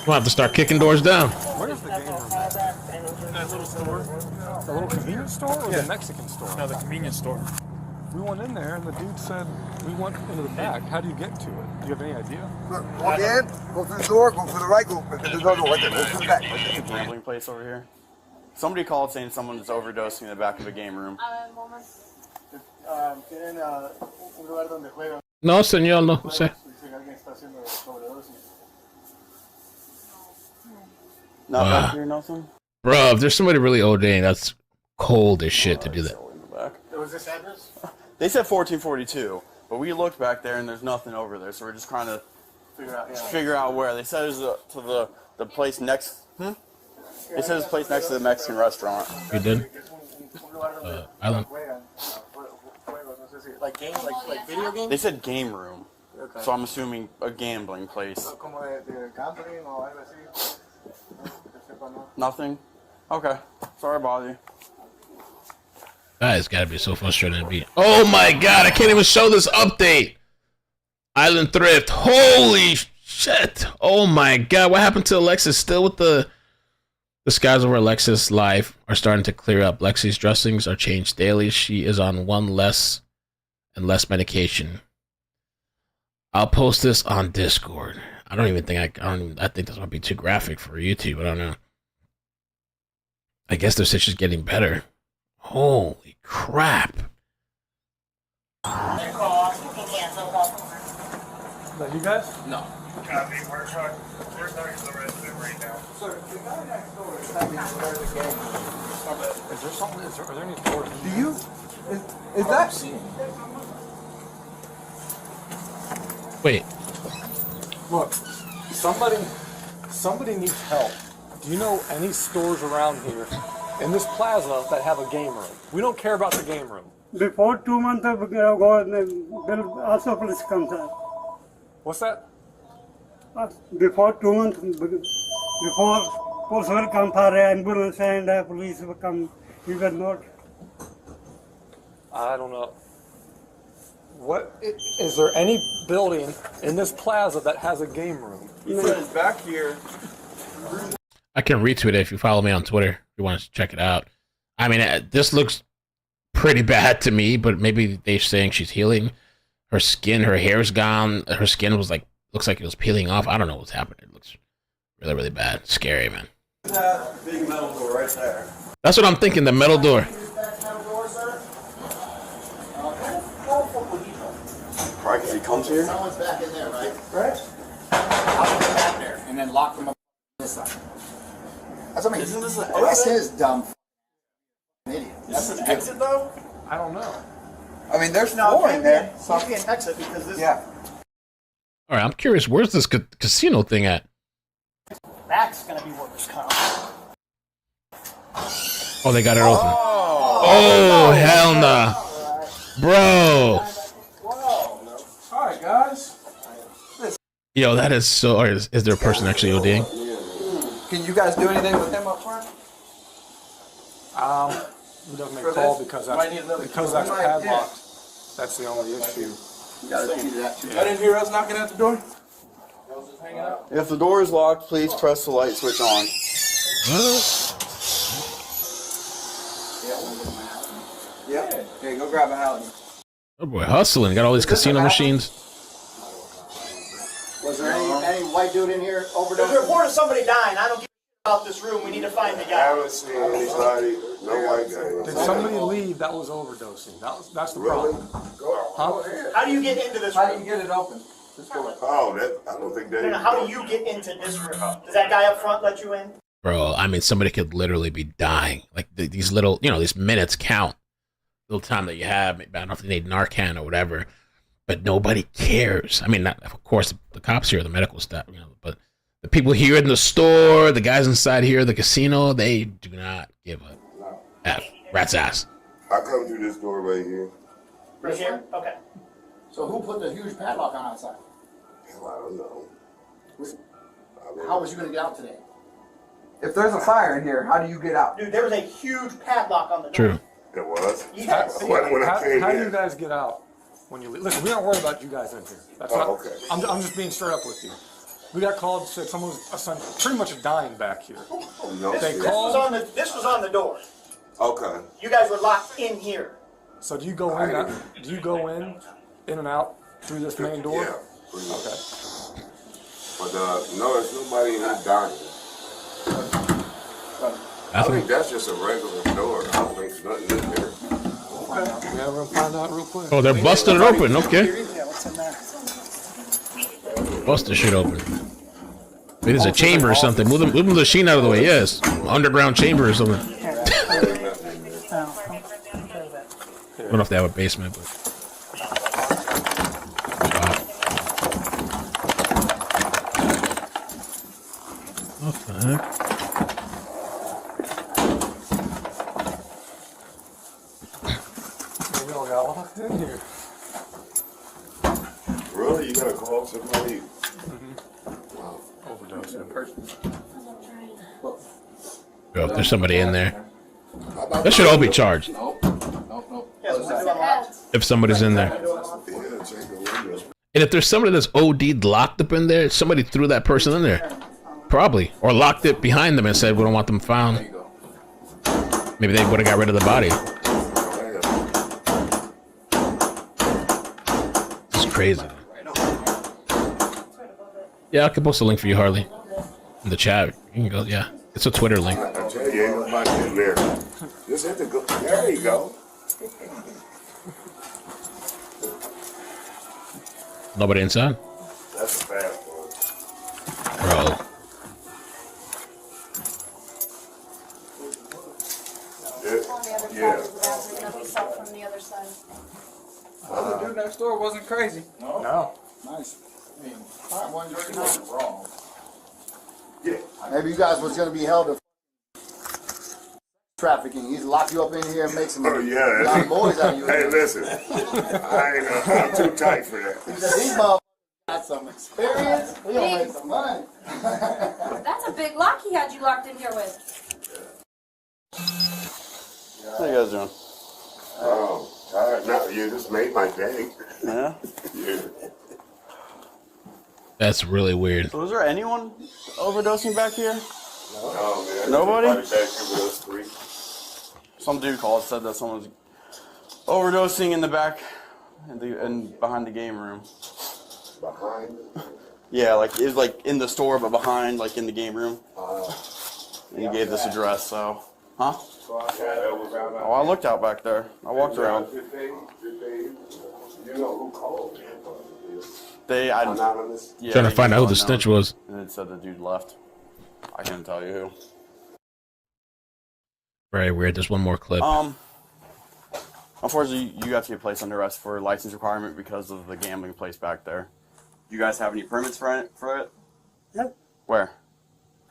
We'll have to start kicking doors down.
Where's the game room at? That little store. The little convenience store or the Mexican store? No, the convenience store. We went in there and the dude said we went into the back. How do you get to it? Do you have any idea?
Walk in, go through the door, go to the right, go to the door, right there, go to the back.
There's a gambling place over here. Somebody called saying someone is overdosing in the back of a game room.
No, señor, no sé.
Not back here, nothing?
Bro, if there's somebody really ODing, that's cold as shit to do that.
Was this address? They said 1442, but we looked back there and there's nothing over there, so we're just trying to figure out where. They said it was to the place next. They said it's place next to the Mexican restaurant.
You did? Island.
Like video games? They said game room, so I'm assuming a gambling place. Nothing? Okay. Sorry about you.
That has got to be so frustrating to be. Oh my god, I can't even show this update. Island Thrift. Holy shit. Oh my god, what happened to Alexis? Still with the skies over Alexis' life are starting to clear up. Lexi's dressings are changed daily. She is on one less and less medication. I'll post this on Discord. I think this might be too graphic for YouTube. I don't know. I guess their situation's getting better. Holy crap.
Is that you guys?
No.
Copy, we're talking to the resident right now. Sir, the guy next door is having the game.
Is there something? Are there any doors?
Do you? Is that?
Wait.
Look, somebody needs help. Do you know any stores around here in this plaza that have a game room? We don't care about the game room.
Before 2 months ago, bill also police comes out.
What's that?
Before 2 months, before police will come for ambulance and police will come, you will not.
I don't know. What is there any building in this plaza that has a game room?
He says back here.
I can retweet it if you follow me on Twitter. If you want to check it out. I mean, this looks pretty bad to me, but maybe they're saying she's healing. Her skin, her hair's gone. Her skin was looks like it was peeling off. I don't know what's happening. It looks really, really bad. Scary, man.
That big metal door right there.
That's what I'm thinking, the metal door.
Right, because he comes here.
Someone's back in there, right?
Right.
I'll get back there and then lock them up on this side. That's what I mean.
Isn't this an
this
exit?
is dumb idiot.
Is this an exit though?
I don't know.
I mean, there's four in there.
So you can exit because this
Yeah.
All right, I'm curious. Where's this casino thing at?
back's gonna be workers' comp.
Oh, they got it open. Oh, hell no. Bro.
Alright, guys.
Yo, that is so... Or is there a person actually ODing?
Can you guys do anything with him up front?
He doesn't make call because that's padlocked. That's the only issue.
I didn't hear us knocking at the door.
If the door is locked, please press the light switch on.
Yeah. Hey, go grab a house.
Oh boy, hustling. Got all these casino machines.
Was there any white dude in here overdosing?
There's a report of somebody dying. I don't give a about this room. We need to find the
I
guy.
haven't seen anybody, no white guy.
Did somebody leave that was overdosing? That's the problem.
Go ahead.
How do you get into this
How do you
room?
get it open? Just go in.
Oh, that, I don't think they.
No, how do you get into this room? Does that guy up front let you in?
Bro, I mean, somebody could literally be dying. Like, these little, these minutes count. Little time that you have. Maybe, I don't know if they need Narcan or whatever. But nobody cares. I mean, of course, the cops here, the medical staff, but The people here in the store, the guys inside here, the casino, they do not give a F. Rat's ass.
I come through this door right here.
Right here? Okay.
So who put the huge padlock on outside?
Hell, I don't know.
How was you going to get out today?
If there's a fire in here, how do you get out?
Dude, there was a huge padlock on the door.
True.
There was?
Yes.
When I came
How do
in.
you guys get out when you leave? Listen, we aren't worried about you guys in here. That's not.
Okay.
I'm just being straight up with you. We got called, said someone was pretty much dying back here.
No,
They
shit.
called.
This was on the door.
Okay.
You guys were locked in here.
So do you go in? Do you go in and out through this main door?
Yeah. Pretty much.
Okay.
But no, there's nobody in here dying. I think that's just a regular door. I don't think there's nothing in there.
Yeah, we're gonna find out real quick.
Oh, they're busting it open. Okay.
Yeah, what's in there?
Bust the shit open. It is a chamber or something. Move the machine out of the way. Yes. Underground chamber or something. I don't know if they have a basement, but. What the heck?
We all got locked in here.
Really? You gotta call somebody?
Wow. Overdose.
Yo, if there's somebody in there. That should all be charged. If somebody's in there. And if there's somebody that's OD'd locked up in there, somebody threw that person in there. Probably. Or locked it behind them and said, we don't want them found. Maybe they would have got rid of the body. This is crazy. Yeah, I can post a link for you, Harley. In the chat. You can go, yeah. It's a Twitter link.
I tell you, ain't nobody in there. Just have to go. There you go.
Nobody inside?
That's a bad one.
Bro.
Yeah.
The dude next door wasn't crazy.
No.
Nice. I mean, fire one dirty nothing wrong.
Yeah.
Maybe you guys was going to be held to trafficking. He's lock you up in here and make some young boys out of you.
Hey, listen. I'm too tight for that.
These motherfuckers got some experience. We gonna make some money.
That's a big lock he had you locked in here with.
How you guys doing?
Oh, tired. No, you just made my day.
Yeah?
Yeah.
That's really weird.
So is there anyone overdosing back here?
No, man.
Nobody?
Back here with us three.
Some dude called, said that someone's overdosing in the back and behind the game room.
Behind?
Yeah, like it was like in the store, but behind, like in the game room. And he gave this address, so. Huh? Oh, I looked out back there. I walked around.
Did they, you know who called?
Anonymous? Yeah,
Trying to find out who the snitch was.
And it said the dude left. I couldn't tell you who.
Very weird. There's one more clip.
Unfortunately, you got to get placed under arrest for license requirement because of the gambling place back there. You guys have any permits for it?
Yeah.
Where?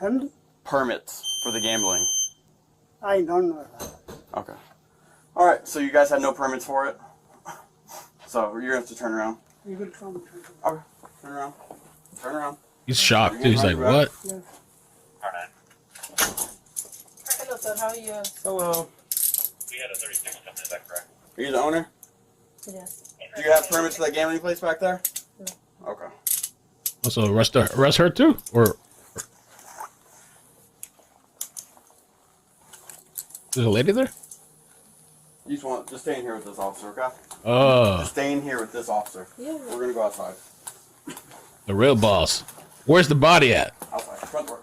And
Permits for the gambling.
I don't know that.
Okay. All right. So you guys had no permits for it. So you're gonna have to turn around.
You will come.
Okay. Turn around. Turn around.
He's shocked, dude. He's like, what?
Yes.
Hello, sir. How are you?
Hello.
We had a 36 coming, is that correct?
Are you the owner?
Yes.
Do you have permits for that gambling place back there?
No.
Okay.
Also, arrest her too? Or there's a lady there?
You just stay in here with this officer, okay?
Oh,
Just stay in here with this officer.
Yeah.
We're gonna go outside.
the real boss. Where's the body at?
Outside. Front door.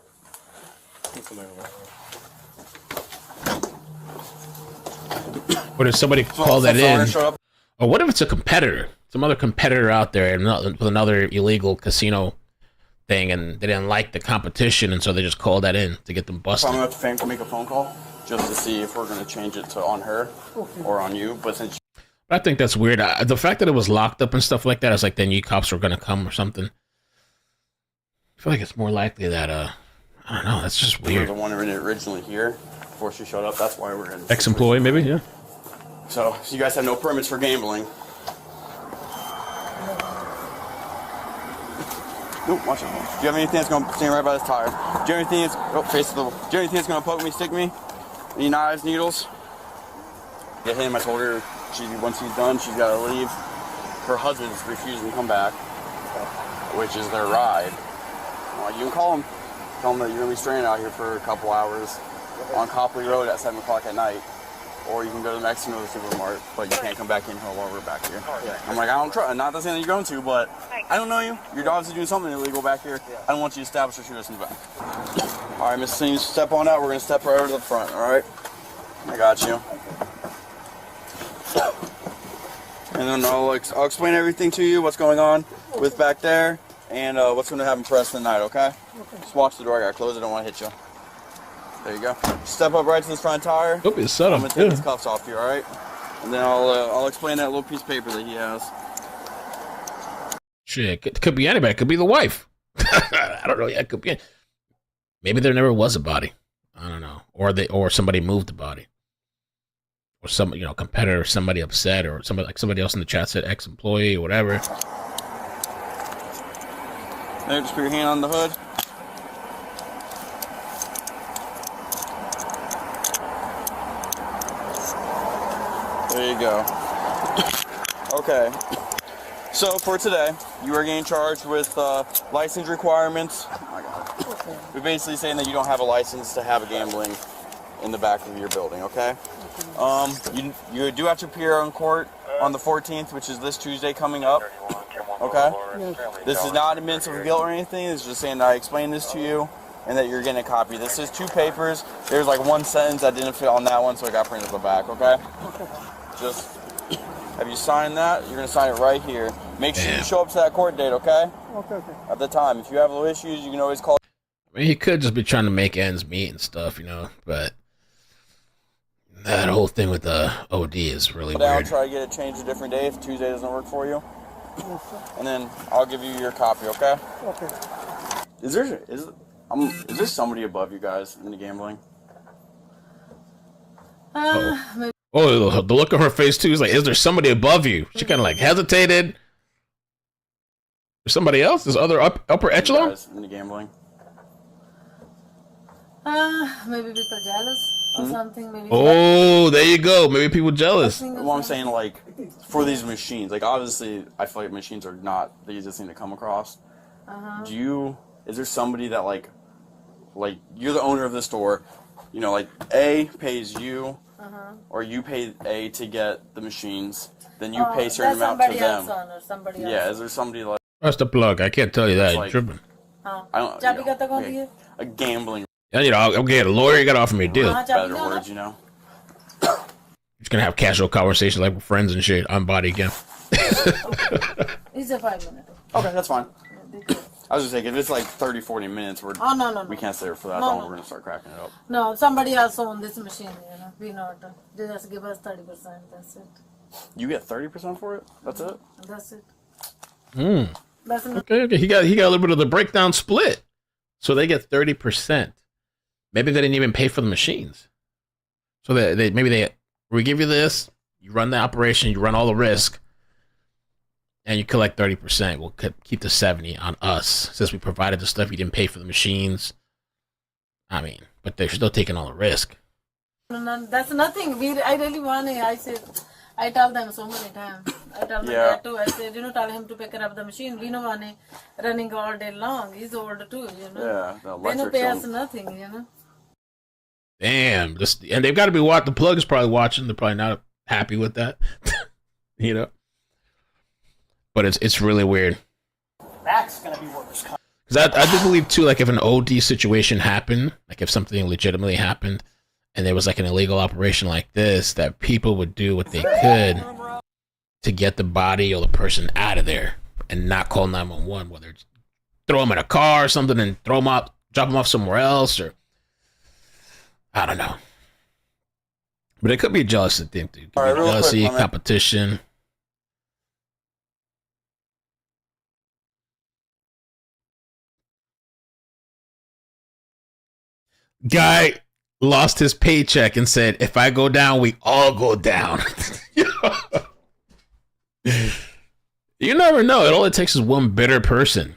Or did somebody call that in? Or what if it's a competitor? Some other competitor out there with another illegal casino thing, and they didn't like the competition, and so they just called that in to get them
So
busted.
I'm gonna have to make a phone call just to see if we're gonna change it to on her or on you. But since
I think that's weird. The fact that it was locked up and stuff like that, it's like then you cops were gonna come or something. feel like it's more likely that I don't know. That's just
We were
weird.
the one originally here before she showed up. That's why we're in.
Ex-employee, maybe. Yeah.
So you guys have no permits for gambling. Nope, watch it. Do you have anything that's going to stand right by this tire? Do you have anything that's face the? Do you have anything that's going to poke me, stick me? Any knives, needles? Get him. I told her once he's done, she's got to leave. Her husband's refusing to come back, which is their ride. Well, you can call him. Tell him that you're going to be stranded out here for a couple hours on Copley Road at 7 o'clock at night. Or you can go to the Mexican or the supermarket, but you can't come back in here while we're back here. I'm like, I don't trust. Not the saying that you're going to, but I don't know you. Your dog's doing something illegal back here. I don't want you to establish or shoot us in the back. All right, Miss Steen, step on out. We're gonna step right over to the front. All right. I got you. And then I'll explain everything to you. What's going on with back there, and what's gonna happen for the rest of the night. Okay. Just watch the door. I gotta close it. I don't want to hit you. There you go. Step up right to this front tire.
Hope it's set up.
I'm gonna take his cuffs off you, all right? And then I'll explain that little piece of paper that he has.
Shit, it could be anybody. It could be the wife. I don't know. Yeah, it could be. Maybe there never was a body. I don't know. Or somebody moved the body. Or some competitor, somebody upset, or somebody else in the chat said ex-employee or whatever.
There, just put your hand on the hood. There you go. Okay. So for today, you are getting charged with license requirements. Oh my God. We're basically saying that you don't have a license to have a gambling in the back of your building, okay? You do have to appear in court on the 14th, which is this Tuesday coming up, okay? This is not admittance of guilt or anything. It's just saying that I explained this to you and that you're getting a copy. This is 2 papers. There's like 1 sentence that didn't fit on that one, so I got printed at the back, okay? Just have you signed that? You're gonna sign it right here. Make sure you show up to that court date, okay?
Okay.
At the time. If you have little issues, you can always call.
I mean, he could just be trying to make ends meet and stuff, but that whole thing with the OD is really
I'll
weird.
try to get it changed a different day if Tuesday doesn't work for you. And then I'll give you your copy, okay?
Okay.
Is there somebody above you guys in the gambling?
Oh, the look on her face too is like, is there somebody above you? She kind of like hesitated. There's somebody else? There's other upper echelon?
Guys in the gambling.
Maybe people jealous or something. Maybe.
Oh, there you go. Maybe people jealous.
Well, I'm saying, like, for these machines, like, obviously, I feel like machines are not the easiest thing to come across. Is there somebody that, like, you're the owner of the store, like, A pays you, or you pay A to get the machines, then you pay a certain amount to them. Yeah, is there somebody like...
That's the plug. I can't tell you that. You're tripping.
I don't... a gambling...
And, I'll get a lawyer. You got to offer me a deal.
Better words,
Just gonna have casual conversations like with friends and shit. I'm body again.
It's a 5 minute.
Okay, that's fine. I was just saying, if it's like 30, 40 minutes,
No.
we can't stay there for that
No,
long.
no.
We're going to start cracking it up.
No, somebody also on this machine, we not. They just give us 30%, that's it.
You get 30% for it? That's it?
That's it.
That's okay. He got a little bit of the breakdown split. So they get 30%. Maybe they didn't even pay for the machines. So we give you this, you run the operation, you run all the risk, and you collect 30%. We'll keep the 70 on us since we provided the stuff. You didn't pay for the machines. I mean, but they're still taking all the risk.
No, that's nothing. I really want it. I tell them so many times. I tell them that too. I said, tell him to pick up the machine. We don't want it running all day long. He's old too,
Yeah, the
they don't pay us nothing,
Damn, and they've got to be watching. The plug is probably watching. They're probably not happy with that, But it's really weird.
That's gonna be worse.
Because I do believe too, like if an OD situation happened, like if something legitimately happened, and there was like an illegal operation like this, that people would do what they could to get the body or the person out of there and not call 911. Whether it's throw them in a car or something and throw them out, drop them off somewhere else, or I don't know. But it could be a jealous thing, dude.
All right,
jealousy,
quick,
competition. Guy lost his paycheck and said, if I go down, we all go down. You never know. All it takes is one bitter person.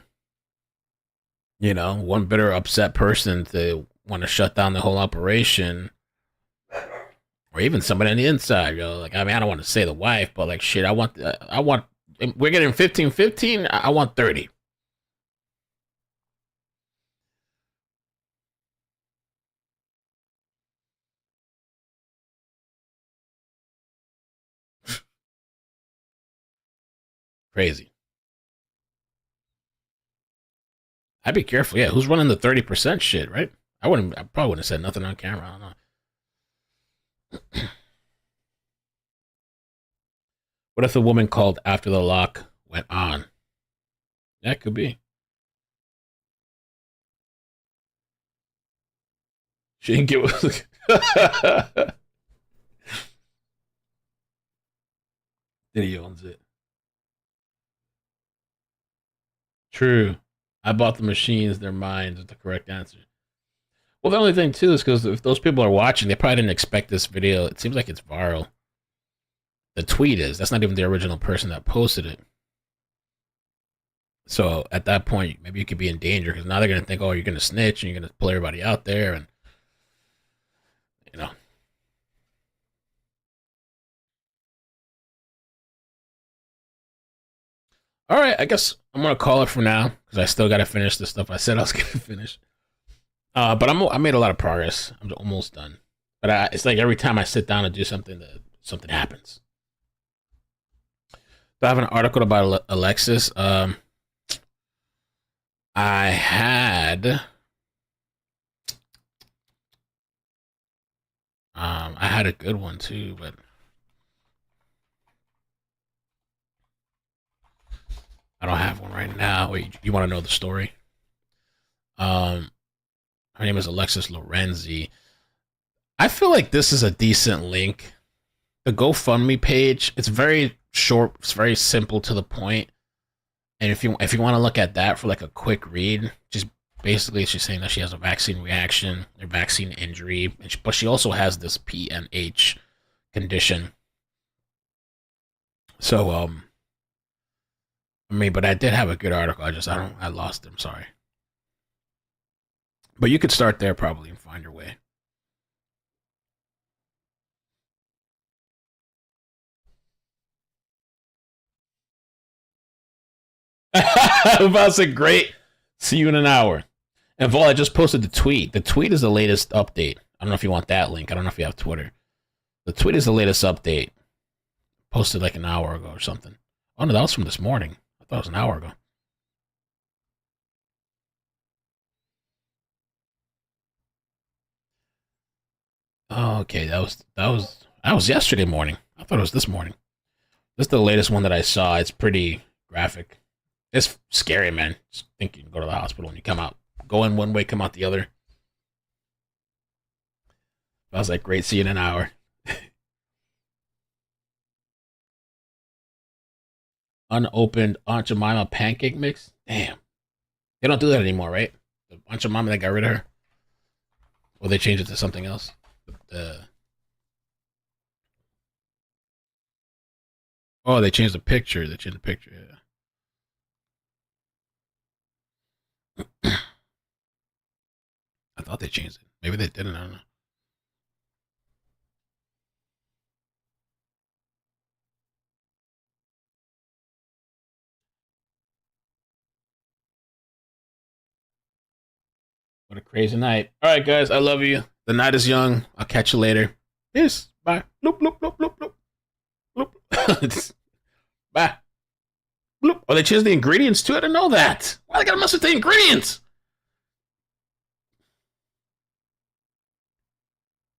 You know, one bitter, upset person to want to shut down the whole operation. Or even somebody on the inside, Like, I mean, I don't want to say the wife, but like, shit, I want, we're getting 15-15. I want 30. Crazy. I'd be careful. Yeah, who's running the 30% shit, right? I probably wouldn't have said nothing on camera. I don't know. What if the woman called after the lock went on? That could be. She didn't get what. Diddy owns it. True. I bought the machines, their minds is the correct answer. Well, the only thing, too, is because if those people are watching, they probably didn't expect this video. It seems like it's viral. The tweet is. That's not even the original person that posted it. So, at that point, maybe you could be in danger, because now they're going to think, oh, you're going to snitch, and you're going to pull everybody out there, and, you know. All right, I guess I'm gonna call it for now because I still gotta finish the stuff I said I was gonna finish. But I made a lot of progress. I'm almost done. But it's like every time I sit down to do something, something happens. So I have an article about Alexis. I had a good one too, but. I don't have one right now. Wait, you want to know the story? Her name is Alexis Lorenzi. I feel like this is a decent link. The GoFundMe page, it's very short, it's very simple to the point. And if you want to look at that for like a quick read, just basically she's saying that she has a vaccine reaction, a vaccine injury, but she also has this PNH condition. So I mean, but I did have a good article. I lost it. I'm sorry. But you could start there probably and find your way. That's a great. See you in an hour. And Vol, I just posted the tweet. The tweet is the latest update. I don't know if you want that link. I don't know if you have Twitter. The tweet is the latest update. Posted like an hour ago or something. Oh no, that was from this morning. I thought it was an hour ago. Oh, okay, that was yesterday morning. I thought it was this morning. This is the latest one that I saw. It's pretty graphic. It's scary, man. Just think you can go to the hospital and you come out. Go in one way, come out the other. I was like, great, see you in an hour. Unopened Aunt Jemima pancake mix? Damn. They don't do that anymore, right? The Aunt Jemima that got rid of her? Or they changed it to something else? Oh, they changed the picture. They changed the picture, yeah. I thought they changed it. Maybe they didn't, I don't know. What a crazy night. All right, guys, I love you. The night is young. I'll catch you later. Peace. Bye. Bloop, bloop, bloop, bloop, bloop. Bloop. Bye. Bloop. Oh, they changed the ingredients too? I didn't know that. Why they gotta mess with the ingredients?